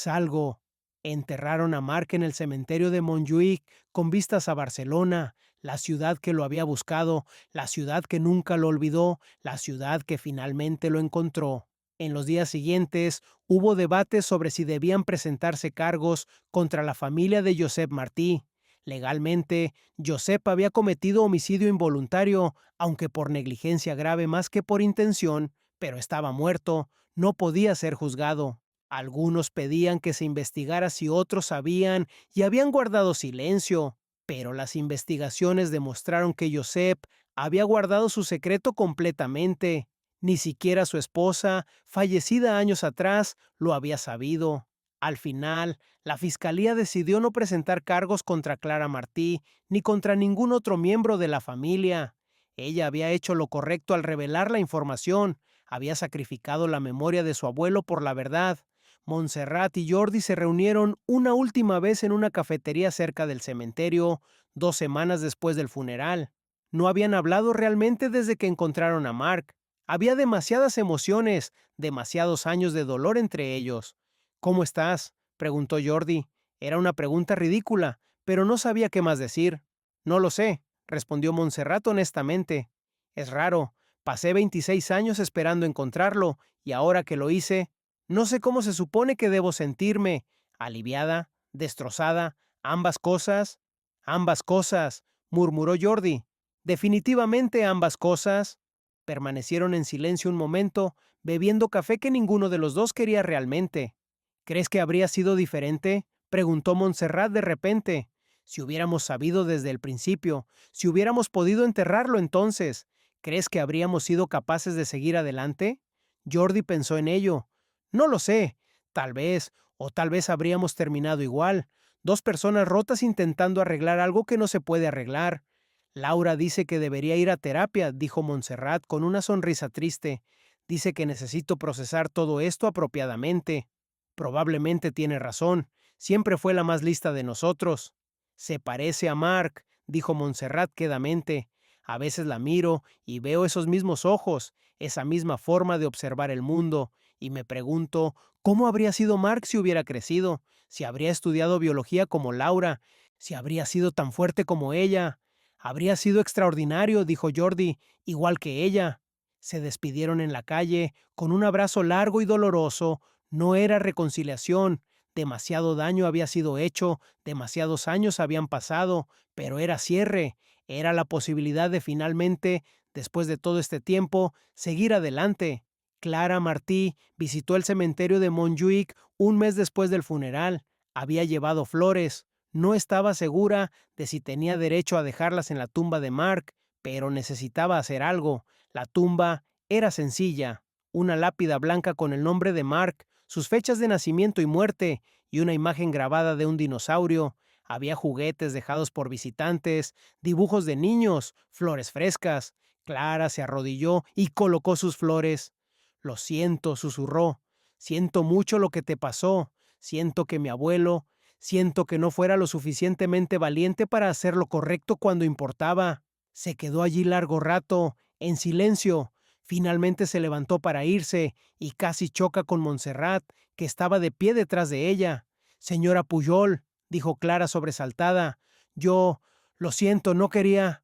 algo. Enterraron a Mark en el cementerio de Montjuïc con vistas a Barcelona, la ciudad que lo había buscado, la ciudad que nunca lo olvidó, la ciudad que finalmente lo encontró. En los días siguientes hubo debates sobre si debían presentarse cargos contra la familia de Josep Martí. Legalmente, Josep había cometido homicidio involuntario, aunque por negligencia grave más que por intención, pero estaba muerto, no podía ser juzgado. Algunos pedían que se investigara si otros sabían y habían guardado silencio, pero las investigaciones demostraron que Josep había guardado su secreto completamente. Ni siquiera su esposa, fallecida años atrás, lo había sabido. Al final, la fiscalía decidió no presentar cargos contra Clara Martí ni contra ningún otro miembro de la familia. Ella había hecho lo correcto al revelar la información, había sacrificado la memoria de su abuelo por la verdad. Montserrat y Jordi se reunieron una última vez en una cafetería cerca del cementerio, 2 semanas después del funeral. No habían hablado realmente desde que encontraron a Mark. Había demasiadas emociones, demasiados años de dolor entre ellos. ¿Cómo estás?, preguntó Jordi. Era una pregunta ridícula, pero no sabía qué más decir. No lo sé, respondió Montserrat honestamente. Es raro, pasé 26 años esperando encontrarlo, y ahora que lo hice, no sé cómo se supone que debo sentirme. ¿Aliviada? ¿Destrozada? ¿Ambas cosas? Ambas cosas, murmuró Jordi. Definitivamente ambas cosas. Permanecieron en silencio un momento, bebiendo café que ninguno de los dos quería realmente. ¿Crees que habría sido diferente?, preguntó Montserrat de repente. Si hubiéramos sabido desde el principio, si hubiéramos podido enterrarlo entonces, ¿crees que habríamos sido capaces de seguir adelante? Jordi pensó en ello. No lo sé, o tal vez habríamos terminado igual, dos personas rotas intentando arreglar algo que no se puede arreglar. Laura dice que debería ir a terapia, dijo Montserrat con una sonrisa triste. Dice que necesito procesar todo esto apropiadamente. Probablemente tiene razón, siempre fue la más lista de nosotros. Se parece a Mark, dijo Montserrat quedamente. A veces la miro y veo esos mismos ojos, esa misma forma de observar el mundo, y me pregunto, ¿cómo habría sido Mark si hubiera crecido? Si habría estudiado biología como Laura, si habría sido tan fuerte como ella. Habría sido extraordinario, dijo Jordi, igual que ella. Se despidieron en la calle, con un abrazo largo y doloroso. No era reconciliación. Demasiado daño había sido hecho, demasiados años habían pasado, pero era cierre, era la posibilidad de finalmente, después de todo este tiempo, seguir adelante. Clara Martí visitó el cementerio de Montjuïc un mes después del funeral. Había llevado flores. No estaba segura de si tenía derecho a dejarlas en la tumba de Mark, pero necesitaba hacer algo. La tumba era sencilla, una lápida blanca con el nombre de Mark, sus fechas de nacimiento y muerte, y una imagen grabada de un dinosaurio. Había juguetes dejados por visitantes, dibujos de niños, flores frescas. Clara se arrodilló y colocó sus flores. Lo siento, susurró. Siento mucho lo que te pasó. Siento que mi abuelo, siento que no fuera lo suficientemente valiente para hacer lo correcto cuando importaba. Se quedó allí largo rato, en silencio. Finalmente se levantó para irse y casi choca con Montserrat, que estaba de pie detrás de ella. Señora Pujol, dijo Clara sobresaltada. Lo siento, no quería.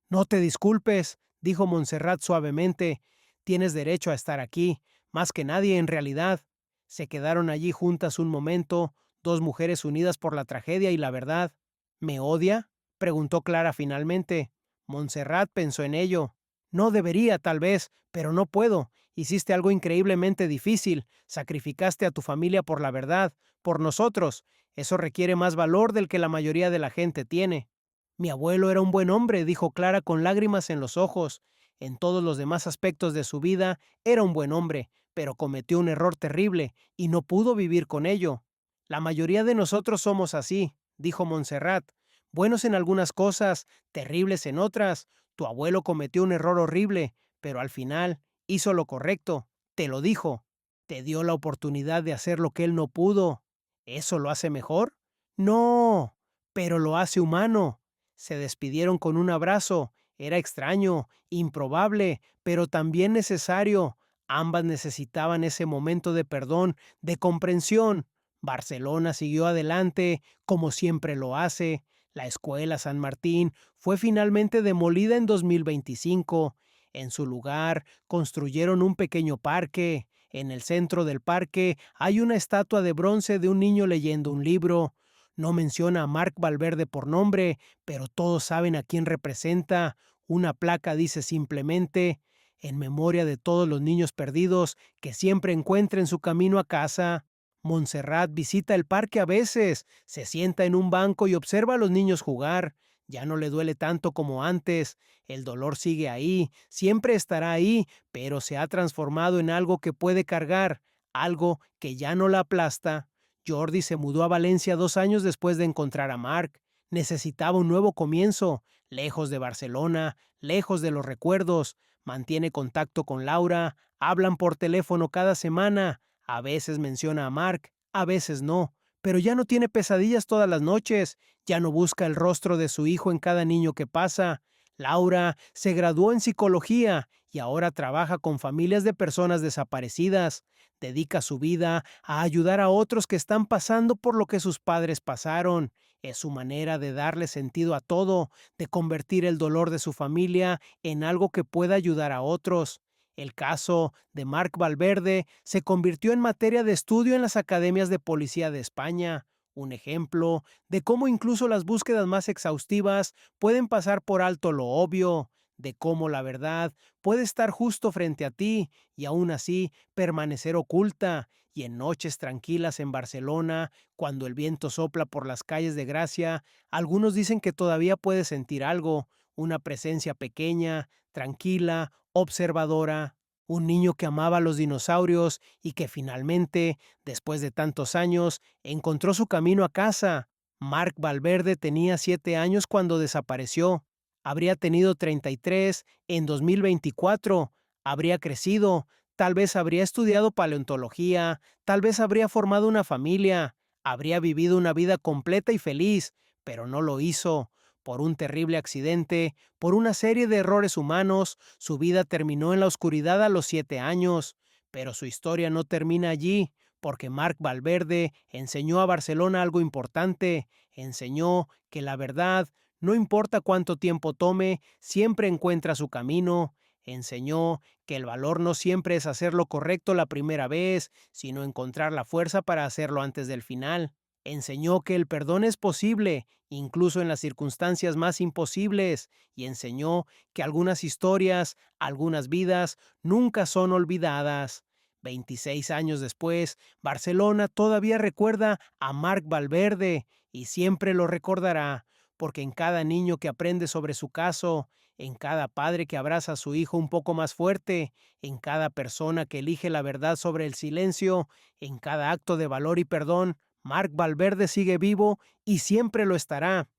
No te disculpes, dijo Montserrat suavemente. Tienes derecho a estar aquí, más que nadie en realidad. Se quedaron allí juntas un momento, dos mujeres unidas por la tragedia y la verdad. ¿Me odia?, preguntó Clara finalmente. Montserrat pensó en ello. No debería, tal vez, pero no puedo. Hiciste algo increíblemente difícil. Sacrificaste a tu familia por la verdad, por nosotros. Eso requiere más valor del que la mayoría de la gente tiene. Mi abuelo era un buen hombre, dijo Clara con lágrimas en los ojos. En todos los demás aspectos de su vida era un buen hombre, pero cometió un error terrible y no pudo vivir con ello. La mayoría de nosotros somos así, dijo Montserrat. Buenos en algunas cosas, terribles en otras. Tu abuelo cometió un error horrible, pero al final hizo lo correcto. Te lo dijo. Te dio la oportunidad de hacer lo que él no pudo. ¿Eso lo hace mejor? No, pero lo hace humano. Se despidieron con un abrazo. Era extraño, improbable, pero también necesario. Ambas necesitaban ese momento de perdón, de comprensión. Barcelona siguió adelante, como siempre lo hace. La escuela San Martín fue finalmente demolida en 2025. En su lugar, construyeron un pequeño parque. En el centro del parque hay una estatua de bronce de un niño leyendo un libro. No menciona a Marc Valverde por nombre, pero todos saben a quién representa. Una placa dice simplemente, en memoria de todos los niños perdidos que siempre encuentren su camino a casa. Montserrat visita el parque a veces, se sienta en un banco y observa a los niños jugar. Ya no le duele tanto como antes, el dolor sigue ahí, siempre estará ahí, pero se ha transformado en algo que puede cargar, algo que ya no la aplasta. Jordi se mudó a Valencia 2 años después de encontrar a Marc. Necesitaba un nuevo comienzo, lejos de Barcelona, lejos de los recuerdos. Mantiene contacto con Laura, hablan por teléfono cada semana. A veces menciona a Marc, a veces no, pero ya no tiene pesadillas todas las noches, ya no busca el rostro de su hijo en cada niño que pasa. Laura se graduó en psicología y ahora trabaja con familias de personas desaparecidas. Dedica su vida a ayudar a otros que están pasando por lo que sus padres pasaron. Es su manera de darle sentido a todo, de convertir el dolor de su familia en algo que pueda ayudar a otros. El caso de Marc Valverde se convirtió en materia de estudio en las academias de policía de España, un ejemplo de cómo incluso las búsquedas más exhaustivas pueden pasar por alto lo obvio, de cómo la verdad puede estar justo frente a ti y aún así permanecer oculta. Y en noches tranquilas en Barcelona, cuando el viento sopla por las calles de Gracia, algunos dicen que todavía puedes sentir algo, una presencia pequeña, tranquila, observadora, un niño que amaba a los dinosaurios y que finalmente, después de tantos años, encontró su camino a casa. Marc Valverde tenía 7 años cuando desapareció. Habría tenido 33 en 2024. Habría crecido. Tal vez habría estudiado paleontología. Tal vez habría formado una familia. Habría vivido una vida completa y feliz, pero no lo hizo. Por un terrible accidente, por una serie de errores humanos, su vida terminó en la oscuridad a los 7 años. Pero su historia no termina allí, porque Marc Valverde enseñó a Barcelona algo importante. Enseñó que la verdad, no importa cuánto tiempo tome, siempre encuentra su camino. Enseñó que el valor no siempre es hacer lo correcto la primera vez, sino encontrar la fuerza para hacerlo antes del final. Enseñó que el perdón es posible, incluso en las circunstancias más imposibles, y enseñó que algunas historias, algunas vidas, nunca son olvidadas. 26 años después, Barcelona todavía recuerda a Marc Valverde y siempre lo recordará, porque en cada niño que aprende sobre su caso, en cada padre que abraza a su hijo un poco más fuerte, en cada persona que elige la verdad sobre el silencio, en cada acto de valor y perdón, Marc Valverde sigue vivo y siempre lo estará.